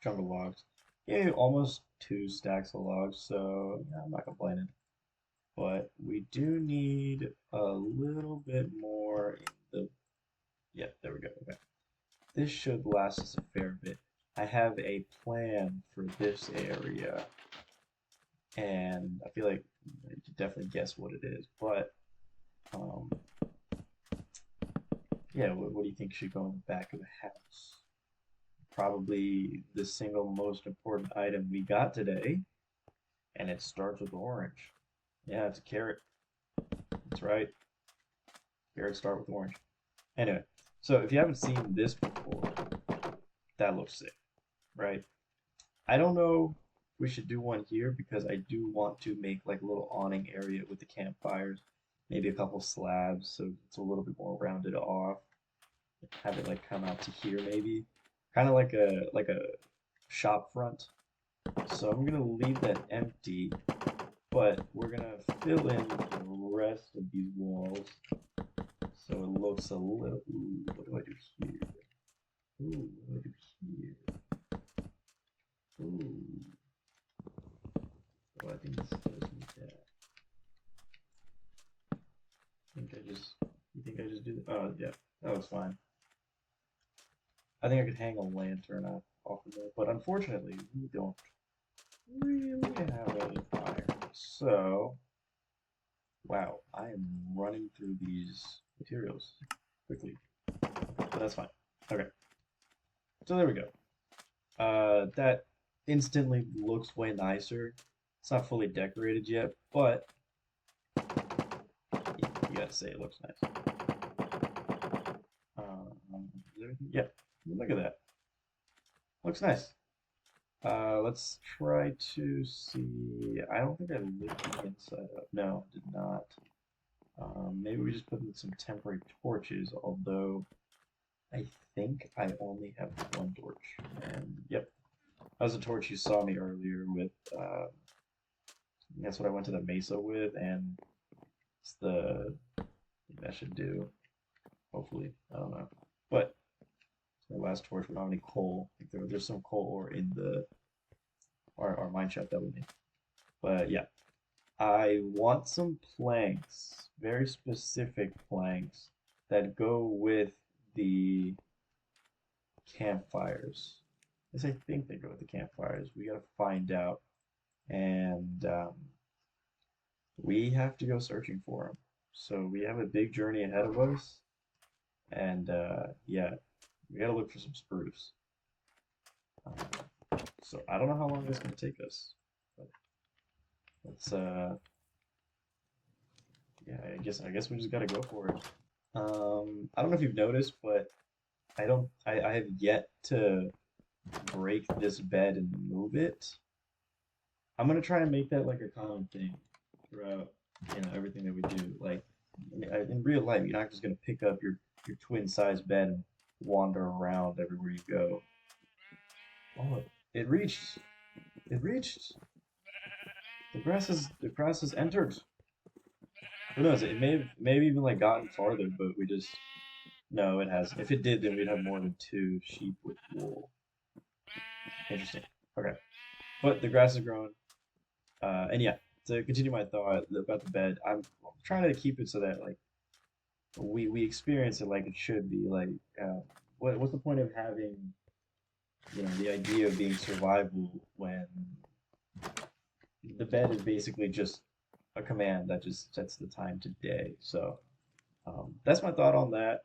jungle logs. Yeah, almost 2 stacks of logs, so yeah, I'm not complaining. But we do need a little bit more in the. Yeah, there we go. Okay. This should last us a fair bit. I have a plan for this area, and I feel like you can definitely guess what it is. But um, yeah, what do you think should go in the back of the house? Probably the single most important item we got today, and it starts with orange. Yeah, it's a carrot. That's right. Carrots start with orange. Anyway, so if you haven't seen this before, that looks sick, right? I don't know if we should do one here because I do want to make like a little awning area with the campfires, maybe a couple slabs so it's a little bit more rounded off. Have it like come out to here maybe, kind of like a shop front. So I'm gonna leave that empty, but we're gonna fill in the rest of these walls so it looks a little. Ooh, what do I do here? Ooh, what do I do here? Ooh. Oh, I think this does need that. You think I just do that? Oh, yeah, that was fine. I think I could hang a lantern off of there, but unfortunately, we don't really have any iron. So, wow, I am running through these materials quickly, but that's fine. Okay, so there we go. That instantly looks way nicer. It's not fully decorated yet, but you gotta say it looks nice. Is everything? Yeah, look at that. Looks nice. Let's try to see. I don't think I lit the inside up. No, did not. Maybe we just put in some temporary torches, although I think I only have one torch. And yep, that was a torch you saw me earlier with. That's what I went to the mesa with, and it's that should do. Hopefully, I don't know. But the last torch, we don't have any coal. I think there's some coal ore in our mine shaft that we need. But yeah, I want some planks, very specific planks that go with the campfires. Yes, I think they go with the campfires. We gotta find out, and we have to go searching for them. So we have a big journey ahead of us, and yeah, we gotta look for some spruce. So I don't know how long this is gonna take us, but let's yeah, I guess we just gotta go for it. I don't know if you've noticed, but I have yet to break this bed and move it. I'm gonna try and make that like a common thing throughout, everything that we do. Like in real life, you're not just gonna pick up your twin size bed and wander around everywhere you go. Oh, it reached. It reached. The grass has entered. Who knows? It may have even like gotten farther, but we just no, it hasn't. If it did, then we'd have more than 2 sheep with wool. Interesting. Okay. But the grass is growing. And yeah, to continue my thought about the bed, I'm trying to keep it so that like we experience it like it should be. Like, what's the point of having the idea of being survival when the bed is basically just a command that just sets the time to day. So that's my thought on that.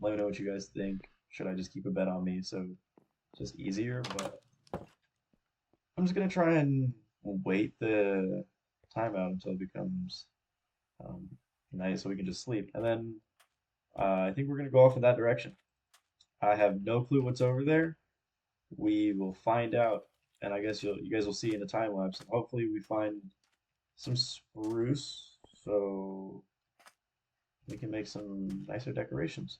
Let me know what you guys think. Should I just keep a bed on me so it's just easier? But I'm just gonna try and wait the timeout until it becomes um, night so we can just sleep. And then I think we're gonna go off in that direction. I have no clue what's over there. We will find out, and I guess you guys will see in the time lapse. And hopefully, we find some spruce so we can make some nicer decorations.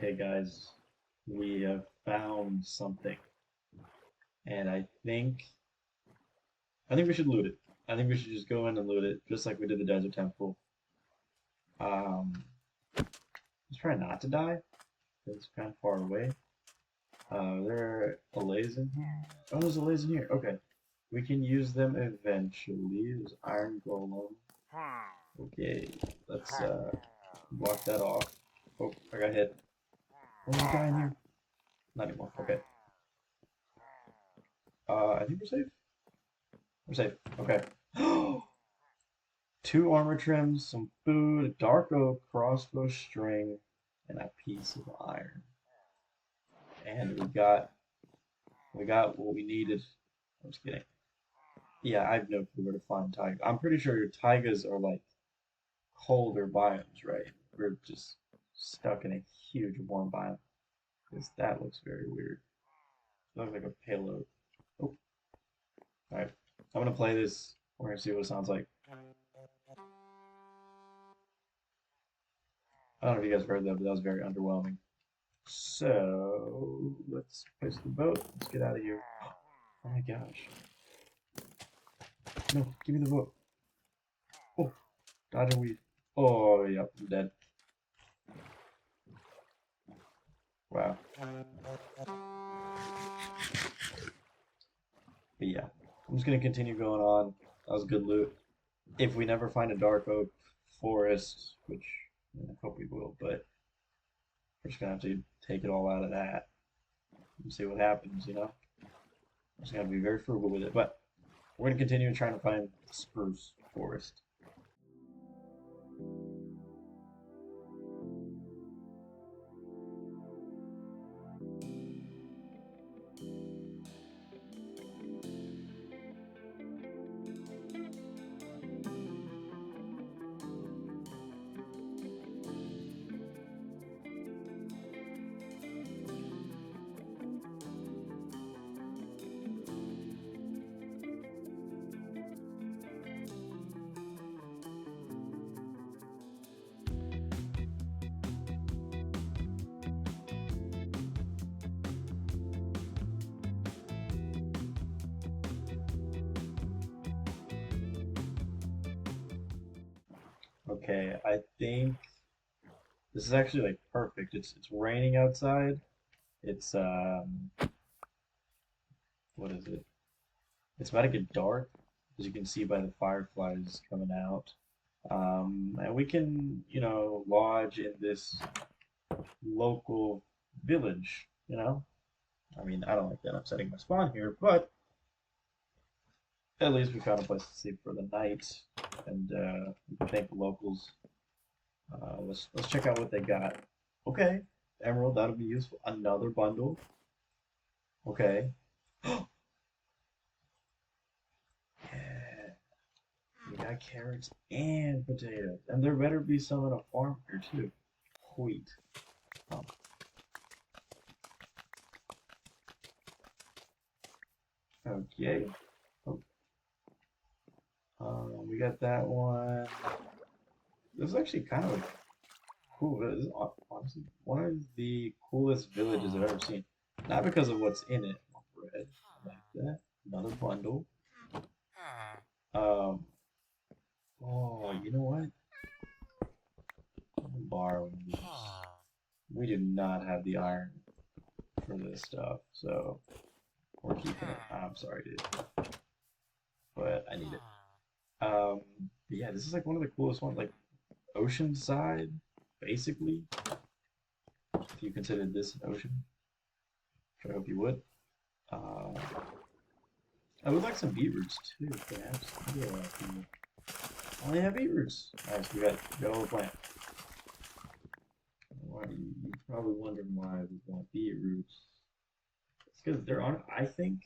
Okay, guys, we have found something, and I think we should loot it. I think we should just go in and loot it, just like we did the desert temple. Um, let's try not to die. It's kind of far away. There are allays in here. Oh, there's allays in here. Okay. We can use them eventually. There's iron golem. Okay, let's block that off. Oh, I got hit. Oh, there's a guy in here. Not anymore. Okay. I think we're safe. We're safe. Okay. Two armor trims, some food, a dark oak crossbow string, and a piece of iron. And we got what we needed. I'm just kidding. Yeah, I have no clue where to find taiga. I'm pretty sure your taigas are like colder biomes, right? We're just stuck in a huge warm biome. Because that looks very weird. It looks like a payload. Oh, alright. I'm gonna play this. We're gonna see what it sounds like. I don't know if you guys heard that, but that was very underwhelming. So let's place the boat. Let's get out of here. Oh my gosh. No, give me the boat. Oh, dodge a weed. Oh, yep, I'm dead. Wow. But yeah, I'm just gonna continue going on. That was good loot. If we never find a dark oak forest, which I hope we will, but we're just gonna have to take it all out of that and see what happens, you know? I'm just gonna be very frugal with it. But we're gonna continue trying to find the spruce forest. Okay, I think this is actually like perfect. It's raining outside. It's what is it? It's about to get dark, as you can see by the fireflies coming out. And we can, lodge in this local village, you know? I mean, I don't like that I'm setting my spawn here, but at least we found a place to sleep for the night, and we can thank the locals. Let's check out what they got. Okay, emerald, that'll be useful. Another bundle. Okay. Yeah, We got carrots and potatoes. And there better be some in a farm here too. Wheat. Oh, okay. Oh, we got that one. This is actually kind of cool. This is honestly one of the coolest villages I've ever seen. Not because of what's in it. Bread. I like that. Another bundle. Um, oh, you know what? I'm borrowing these. We do not have the iron for this stuff, so we're keeping it. I'm sorry, dude, but I need it. Yeah, this is like one of the coolest ones, like oceanside, basically. If you considered this an ocean, which I hope you would. Uh, I would like some beetroots too, perhaps. Maybe a lot of people only have beetroots. Nice, we got all the plant. Why, you're probably wondering why we want beetroots. It's because they're on. I think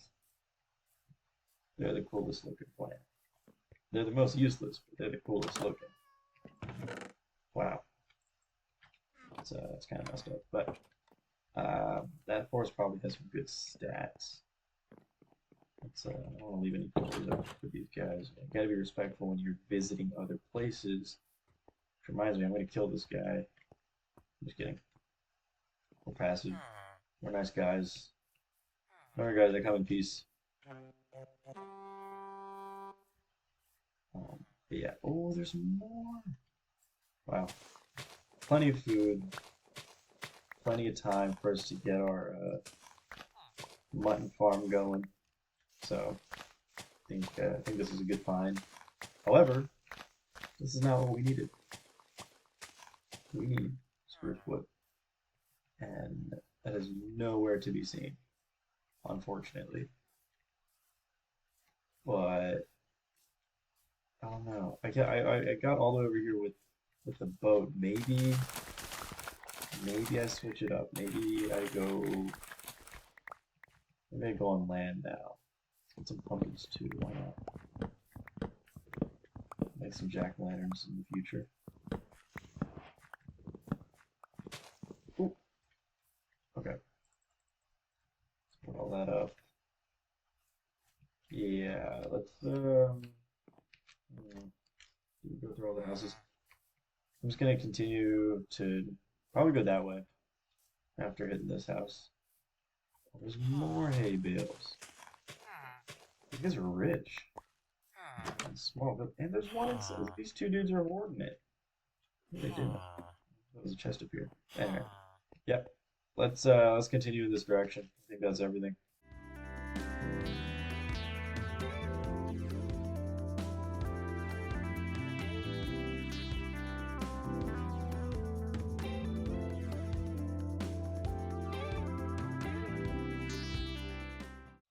they're the coolest looking plant. They're the most useless, but they're the coolest looking. Wow, it's kind of messed up, but that horse probably has some good stats. I don't want to leave any pictures up for these guys. You gotta be respectful when you're visiting other places. Which reminds me, I'm gonna kill this guy. I'm just kidding. We're passive. We're nice guys. Alright, guys, I come in peace. But yeah. Oh, there's more. Wow. Plenty of food. Plenty of time for us to get our mutton farm going. So I think this is a good find. However, this is not what we needed. We need spruce wood, and that is nowhere to be seen, unfortunately. But I don't know. I got all the way over here with the boat. Maybe I switch it up. Maybe I go on land now. Get some pumpkins too. Why not? Make some jack-o'-lanterns in the future. Ooh. Okay. Let's put all that up. Yeah, let's go through all the houses. I'm just gonna continue to probably go that way after hitting this house. Oh, there's more hay bales. These guys are rich. And small, and there's one inside. These two dudes are hoarding it. What are they doing? There's a chest up here. Anyway, yep. Let's continue in this direction. I think that's everything.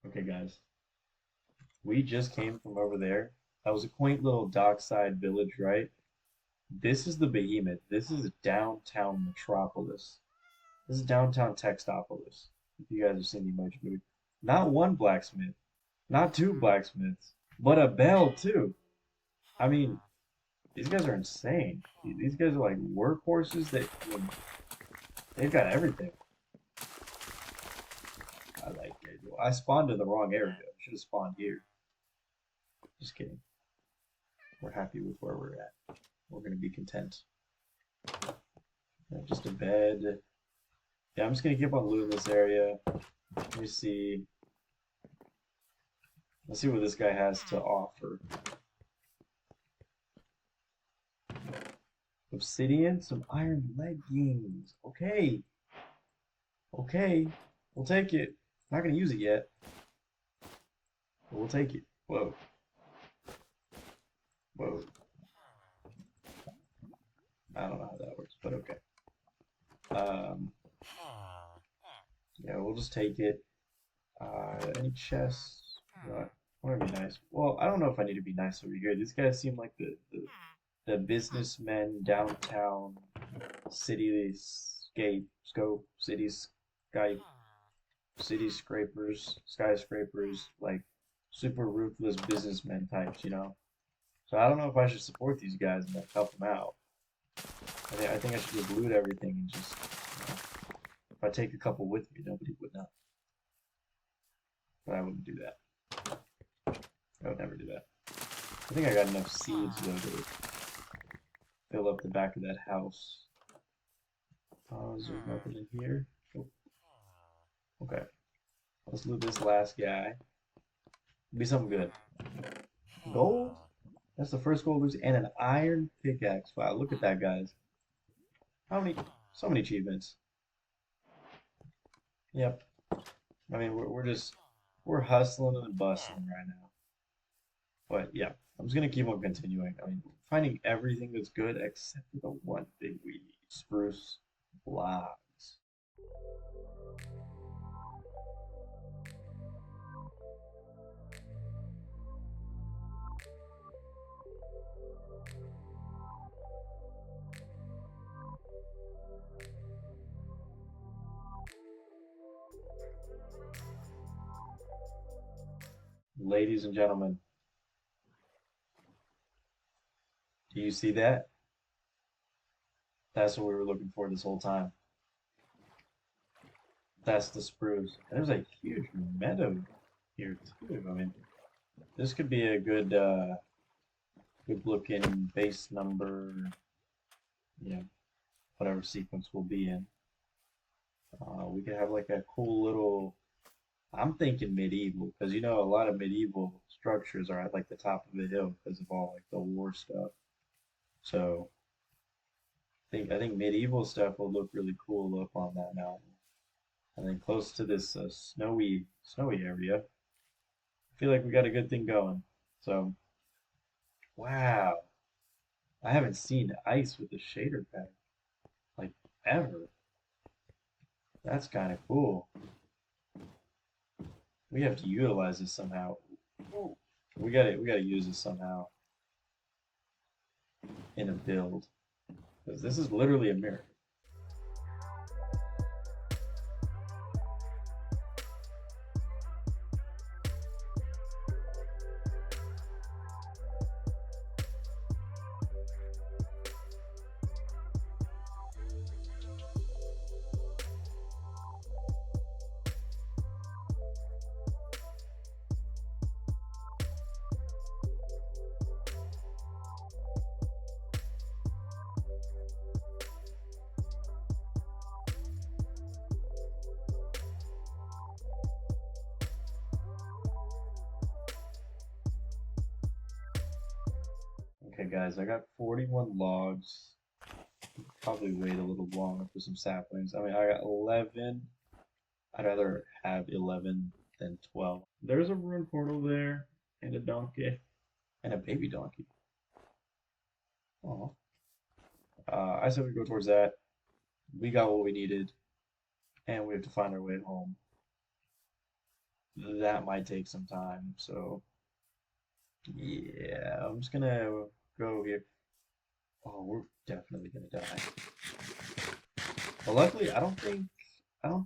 Okay, guys. We just came from over there. That was a quaint little dockside village, right? This is the behemoth. This is downtown metropolis. This is downtown Textopolis. If you guys have seen the Emoji Movie. Not one blacksmith, not two blacksmiths, but a bell too. I mean, these guys are insane. These guys are like workhorses. They've got everything. I like it. I spawned in the wrong area. I should have spawned here. Just kidding. We're happy with where we're at. We're gonna be content. Just a bed. Yeah, I'm just gonna keep on looting this area. Let me see. Let's see what this guy has to offer. Obsidian, some iron leggings. Okay. Okay. We'll take it. Not gonna use it yet. But we'll take it. Whoa. Whoa. I don't know how that works, but okay. Yeah, we'll just take it. Any chests? Want to be nice. Well, I don't know if I need to be nice over here. These guys seem like the businessmen downtown city scrapers, skyscrapers, like super ruthless businessmen types, you know? So I don't know if I should support these guys and like help them out. I think I should just loot everything and just, if I take a couple with me, nobody would know. But I wouldn't do that. I would never do that. I think I got enough seeds though to fill up the back of that house. Oh, is there nothing in here? Oh, okay. Let's loot this last guy. Be something good. Gold? That's the first gold lose and an iron pickaxe. Wow, look at that, guys. How many? So many achievements. Yep. I mean, we're hustling and bustling right now. But yeah, I'm just gonna keep on continuing. I mean, finding everything that's good except for the one thing we need: spruce logs. Ladies and gentlemen, do you see that? That's what we were looking for this whole time. That's the spruce. And there's a huge meadow here too. I mean, this could be a good looking base number, you know, whatever sequence we'll be in. We could have like a cool little. I'm thinking medieval because you know a lot of medieval structures are at like the top of the hill because of all like the war stuff. So I think medieval stuff will look really cool up on that mountain. And then close to this snowy area, I feel like we got a good thing going. So wow, I haven't seen ice with the shader pack like ever. That's kind of cool. We have to utilize this somehow. We gotta use this somehow in a build because this is literally a miracle. Okay, guys, I got 41 logs. Probably wait a little longer for some saplings. I mean, I got 11. I'd rather have 11 than 12. There's a ruined portal there, and a donkey, and a baby donkey. Oh. I said we go towards that. We got what we needed, and we have to find our way home. That might take some time, so yeah, I'm just gonna go here. Oh, we're definitely gonna die. But luckily, I don't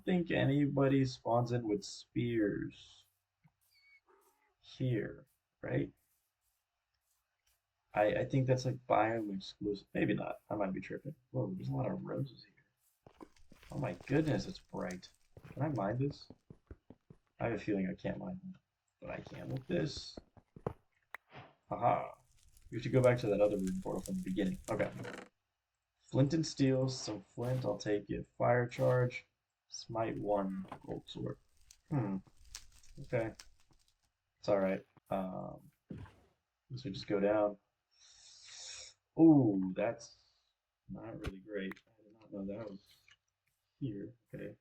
think anybody spawns in with spears here, right? I think that's like biome exclusive. Maybe not. I might be tripping. Whoa, there's a lot of roses here. Oh my goodness, it's bright. Can I mine this? I have a feeling I can't mine that, but I can with this. Haha. We have to go back to that other room portal from the beginning. Okay. Flint and steel, some flint, I'll take it. Fire charge, smite one, gold sword. Hmm. Okay. It's alright. Guess we just go down. Ooh, that's not really great. I did not know that was here. Okay.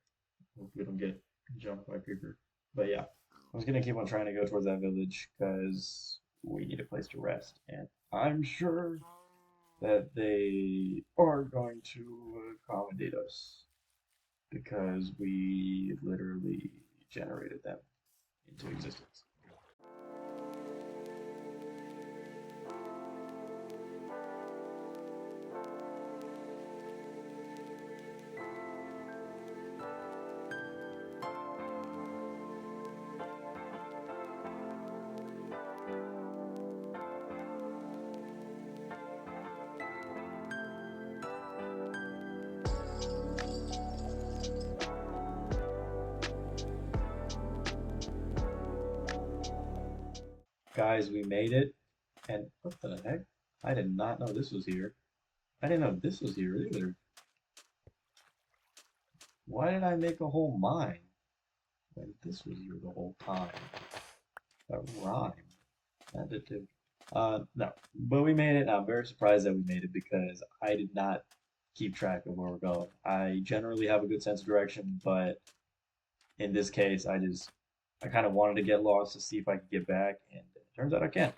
Hope we don't get jumped by a creeper. But yeah, I was gonna keep on trying to go towards that village because we need a place to rest, and I'm sure that they are going to accommodate us because we literally generated them into existence. Guys, we made it. And what the heck? I did not know this was here. I didn't know this was here either. Why did I make a whole mine when this was here the whole time? That rhyme. Additive. No. But we made it. I'm very surprised that we made it because I did not keep track of where we're going. I generally have a good sense of direction, but in this case, I kind of wanted to get lost to see if I could get back, and it turns out I can.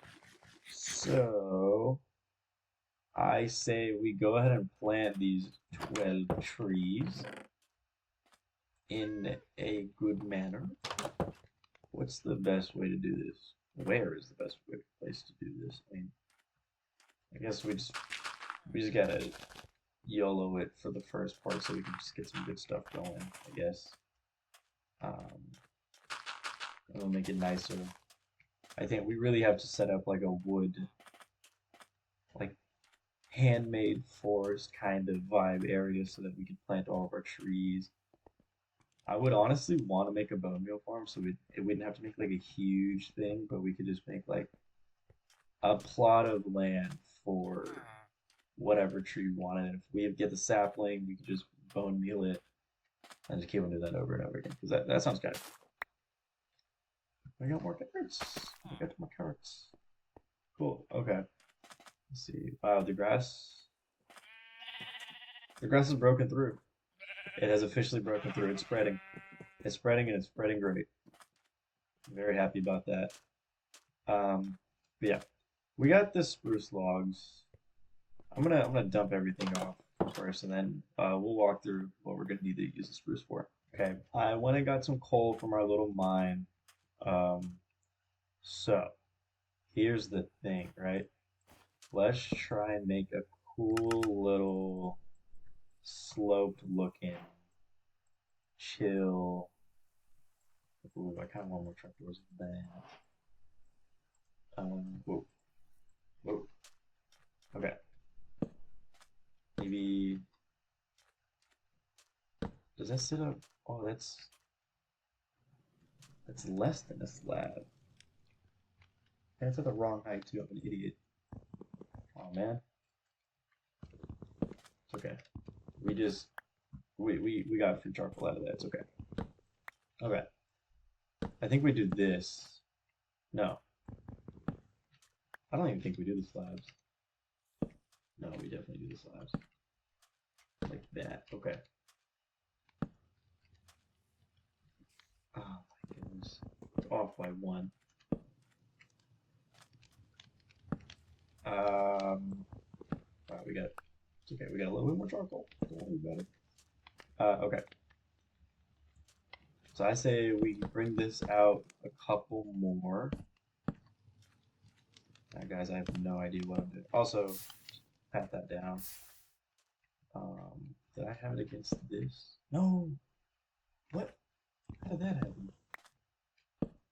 So I say we go ahead and plant these 12 trees in a good manner. What's the best way to do this? Where is the best place to do this? I mean, I guess we just gotta YOLO it for the first part so we can just get some good stuff going, I guess. It'll make it nicer. I think we really have to set up like a wood, like handmade forest kind of vibe area so that we can plant all of our trees. I would honestly want to make a bone meal farm so it wouldn't have to make like a huge thing, but we could just make like a plot of land for whatever tree we wanted. And if we get the sapling, we could just bone meal it and just keep on doing that over and over again because that sounds kind of cool. I got more carrots. I got more carrots. Cool. Okay. Let's see. Wow, the grass. The grass is broken through. It has officially broken through. It's spreading. It's spreading and it's spreading great. I'm very happy about that. But yeah, we got the spruce logs. I'm gonna dump everything off first, and then we'll walk through what we're gonna need to use the spruce for. Okay, I went and got some coal from our little mine. So here's the thing, right? Let's try and make a cool little sloped looking chill. Ooh, I kind of want more trapdoors than that. Whoa, whoa. Okay. Maybe. Does that sit up? Oh, that's less than a slab. And it's at the wrong height too. I'm an idiot. Oh man. It's okay. We got free charcoal out of that. It's okay. Okay. I think we do this. No. I don't even think we do the slabs. No, we definitely do the slabs. Like that. Okay. Oh my goodness. It's off by one. We got. It's okay. We got a little bit more charcoal. Don't worry about it. Okay. So I say we bring this out a couple more. Now, guys, I have no idea what I'm doing. Also, pat that down. Did I have it against this? No. What? How did that happen?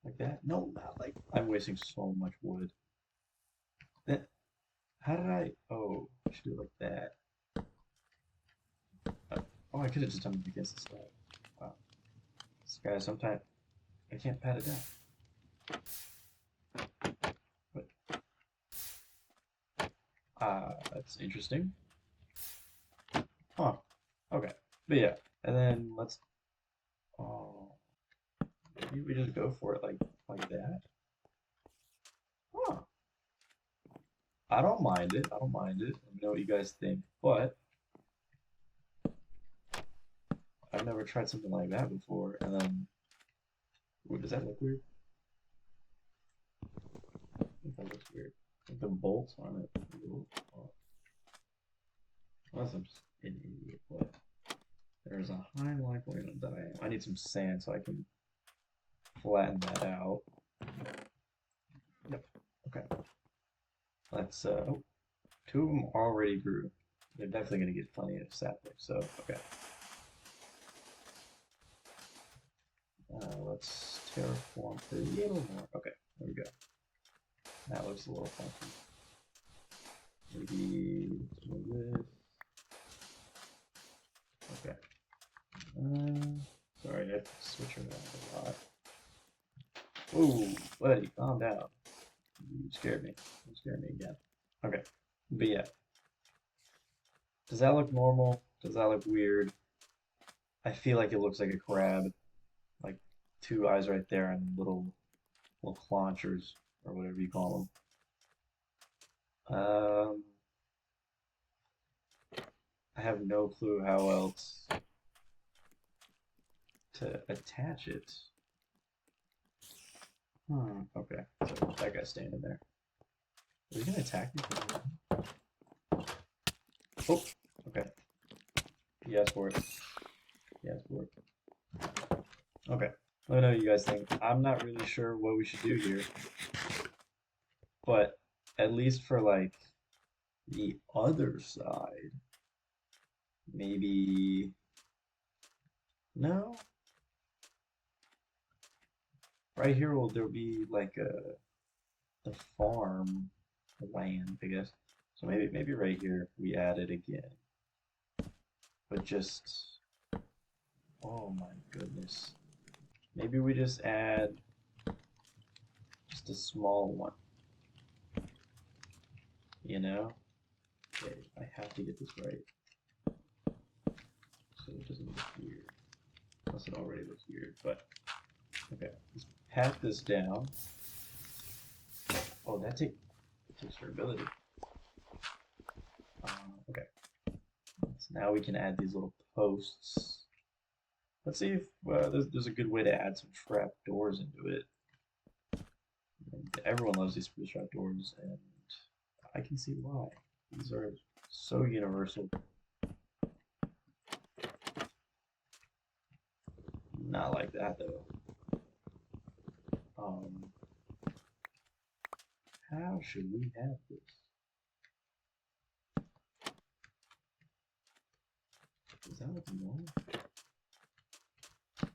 Like that? No, not like. I'm wasting so much wood. That. How did I? Oh, I should do it like that. Oh, I could have just done it against the slab. Wow. This guy, sometimes I can't pat it down. But that's interesting. Huh. Okay. But yeah, and then let's. Oh, maybe we just go for it like that. Huh. I don't mind it. I don't mind it. Let me know what you guys think. But I've never tried something like that before. And then, ooh, does that look weird? I think that looks weird. I think the bolts on it. Unless I'm just an idiot, but there's a high likelihood that I am. I need some sand so I can flatten that out. Yep. Okay. Let's. Oh, two of them already grew. They're definitely gonna get plenty of sapling. So okay. Let's terraform for a little more. Okay, there we go. That looks a little funky. Maybe move this. Okay. Sorry, I have to switch around a lot. Ooh, buddy, calm down. You scared me. You scared me again. Okay. But yeah. Does that look normal? Does that look weird? I feel like it looks like a crab. Like two eyes right there and little claunchers or whatever you call them. I have no clue how else to attach it. Okay. So that guy's standing there. Are you gonna attack me? Oh, okay. He asked for it. He asked for it. Okay. Let me know what you guys think. I'm not really sure what we should do here, but at least for like the other side, maybe no. Right here will there be like the farm land, I guess. So maybe right here we add it again. But just oh my goodness. Maybe we just add just a small one. You know? Okay, I have to get this right. So it doesn't look weird. Unless it already looks weird, but okay. Let's pat this down. Oh, that takes durability. Okay. So now we can add these little posts. Let's see if there's a good way to add some trap doors into it. And everyone loves these trap doors, and I can see why. These are so universal. Not like that though. How should we have this? Is that what's normal?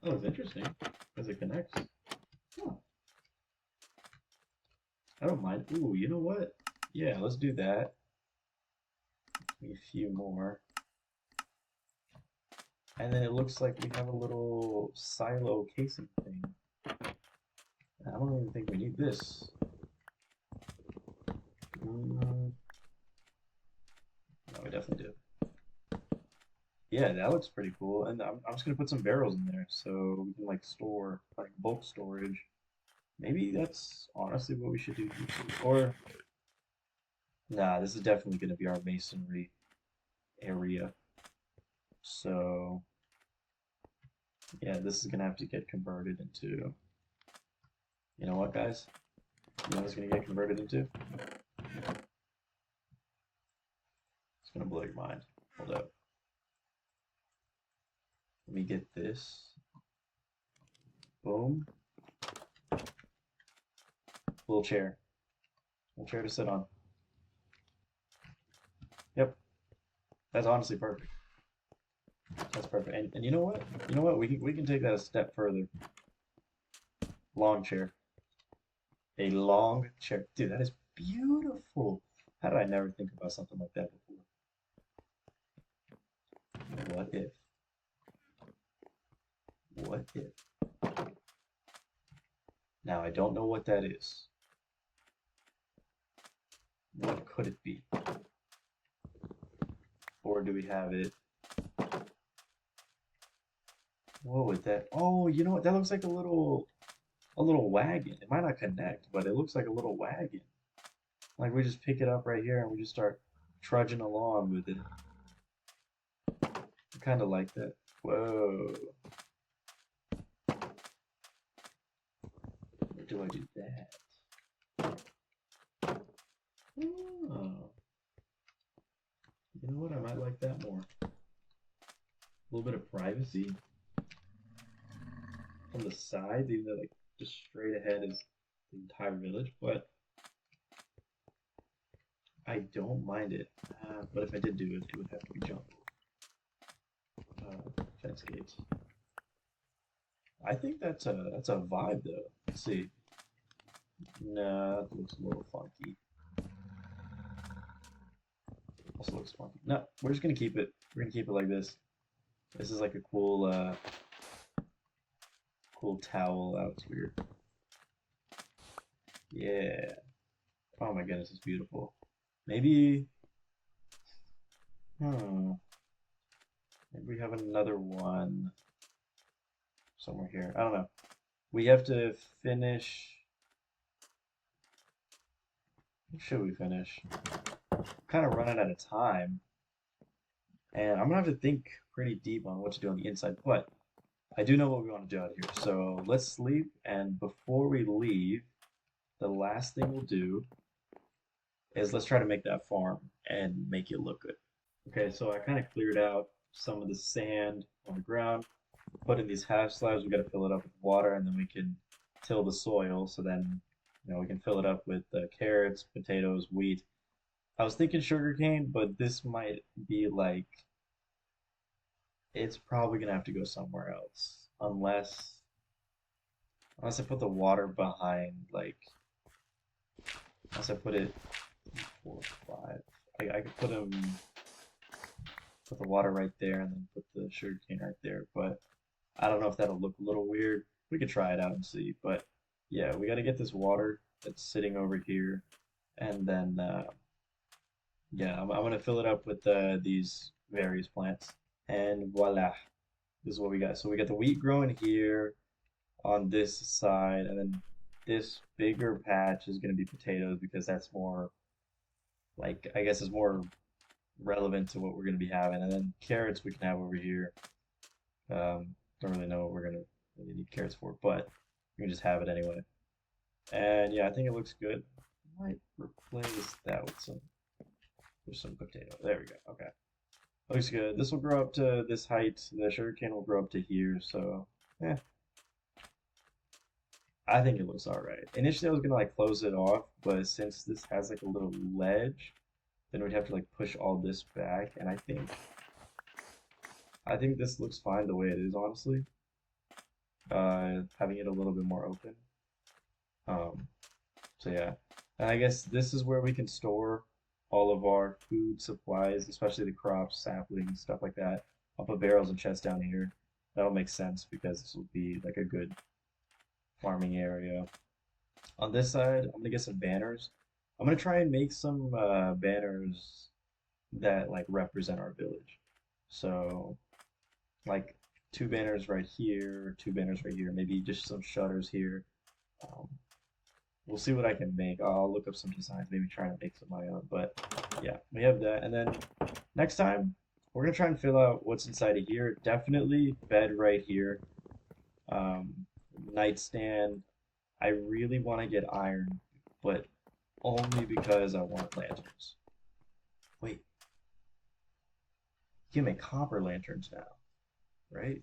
Oh, it's interesting as it connects. Huh. I don't mind. Ooh, you know what? Yeah, let's do that. Maybe a few more. And then it looks like we have a little silo casing thing. I don't even think we need this. No, we definitely do. Yeah, that looks pretty cool. And I'm just gonna put some barrels in there so we can like store like bulk storage. Maybe that's honestly what we should do. Or nah, this is definitely gonna be our masonry area. So yeah, this is gonna have to get converted into. You know what, guys? You know what it's gonna get converted into? It's gonna blow your mind. Hold up. Let me get this. Boom. Little chair. Little chair to sit on. Yep. That's honestly perfect. That's perfect. And you know what? You know what? We can take that a step further. Long chair. A long chair. Dude, that is beautiful. How did I never think about something like that before? What if? What if? Now I don't know what that is. What could it be? Or do we have it? What would that? Oh, you know what? That looks like a little wagon. It might not connect, but it looks like a little wagon. Like we just pick it up right here and we just start trudging along with it. I kind of like that. Whoa. Or do I do that? Oh. You know what? I might like that more. A little bit of privacy on the sides, even though like just straight ahead is the entire village, but I don't mind it. But if I did do it, it would have to be jungle. Fence gates. I think that's a vibe though. Let's see. Nah, that looks a little funky. Also looks funky. No, we're just gonna keep it. We're gonna keep it like this. This is like a cool towel out. It's weird. Yeah. Oh my goodness, it's beautiful. Maybe, hmm, maybe we have another one somewhere here. I don't know. We have to finish. What should we finish? Kind of running out of time, and I'm gonna have to think pretty deep on what to do on the inside. But I do know what we want to do out here. So let's sleep, and before we leave, the last thing we'll do is let's try to make that farm and make it look good. Okay, so I kind of cleared out some of the sand on the ground, put in these half slabs. We got to fill it up with water, and then we can till the soil. So then, we can fill it up with carrots, potatoes, wheat. I was thinking sugarcane, but this might be like it's probably gonna have to go somewhere else, unless I put the water behind like unless I put it 4, 5. I could put the water right there and then put the sugarcane right there, but I don't know if that'll look a little weird. We could try it out and see, but yeah, we got to get this water that's sitting over here, and then yeah, I'm gonna fill it up with these various plants, and voila, this is what we got. So we got the wheat growing here on this side, and then this bigger patch is gonna be potatoes because that's more like I guess is more relevant to what we're gonna be having, and then carrots we can have over here. Don't really know what we're gonna really need carrots for, but we can just have it anyway. And yeah, I think it looks good. Might replace that with some potato. There we go. Okay, looks good. This will grow up to this height. The sugarcane will grow up to here. So yeah, I think it looks all right. Initially, I was gonna like close it off, but since this has like a little ledge, then we'd have to like push all this back, and I think this looks fine the way it is, honestly. Having it a little bit more open. Um, so yeah, and I guess this is where we can store all of our food supplies, especially the crops, saplings, stuff like that. I'll put barrels and chests down here. That'll make sense because this will be like a good farming area. On this side, I'm gonna get some banners. I'm gonna try and make some banners that like represent our village. So like 2 banners right here, 2 banners right here, maybe just some shutters here. Um, we'll see what I can make. I'll look up some designs, maybe try to make some of my own. But yeah, we have that. And then next time, we're gonna try and fill out what's inside of here. Definitely bed right here. Um, nightstand. I really want to get iron, but only because I want lanterns. Wait, you can make copper lanterns now, right?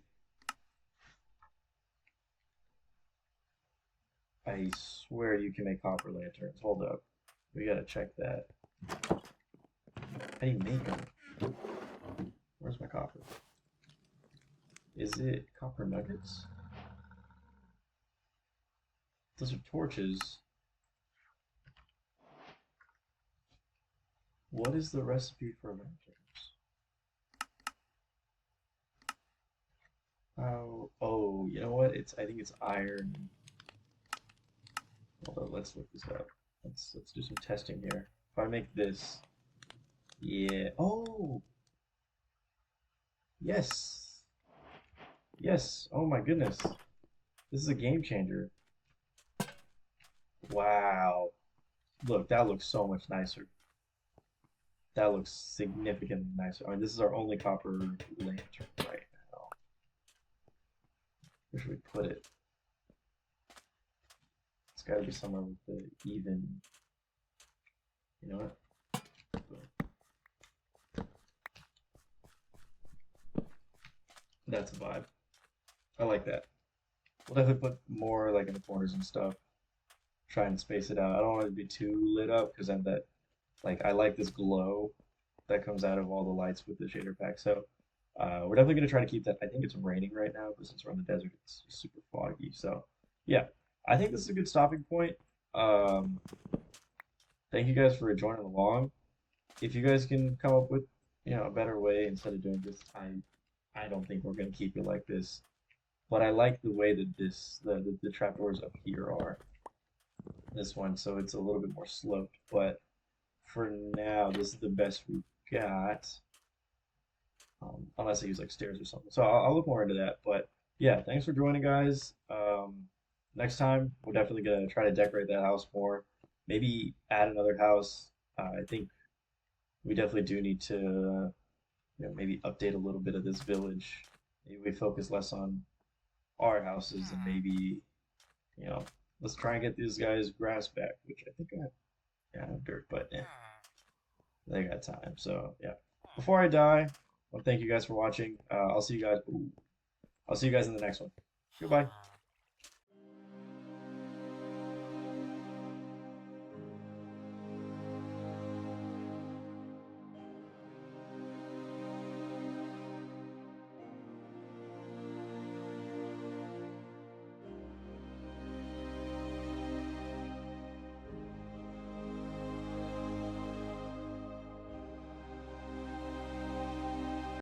I swear you can make copper lanterns. Hold up. We gotta check that. How do you make them? Where's my copper? Is it copper nuggets? Those are torches. What is the recipe for lanterns? Oh, you know what? I think it's iron. Hold on, let's look this up. Let's do some testing here. If I make this, yeah. Oh, yes, yes. Oh my goodness, this is a game changer. Wow. Look, that looks so much nicer. That looks significantly nicer. I mean, this is our only copper lantern right now. Where should we put it? It's got to be somewhere with the even. You know what? That's a vibe. I like that. We'll definitely put more like in the corners and stuff. Try and space it out. I don't want it to be too lit up because then that like I like this glow that comes out of all the lights with the shader pack. So we're definitely gonna try to keep that. I think it's raining right now, but since we're in the desert, it's super foggy. So yeah, I think this is a good stopping point. Um, thank you guys for joining along. If you guys can come up with a better way instead of doing this, I don't think we're gonna keep it like this. But I like the way that the trapdoors up here are. this one, so it's a little bit more sloped. But for now, this is the best we got. Unless I use like stairs or something. So I'll look more into that. But yeah, thanks for joining, guys. Next time we're definitely gonna try to decorate that house more. Maybe add another house. I think we definitely do need to, maybe update a little bit of this village. Maybe we focus less on our houses and maybe, you know, let's try and get these guys grass back, which I think I have dirt, but yeah, they got time. So yeah. Before I die, well, thank you guys for watching. I'll see you guys. Ooh, I'll see you guys in the next one. Goodbye.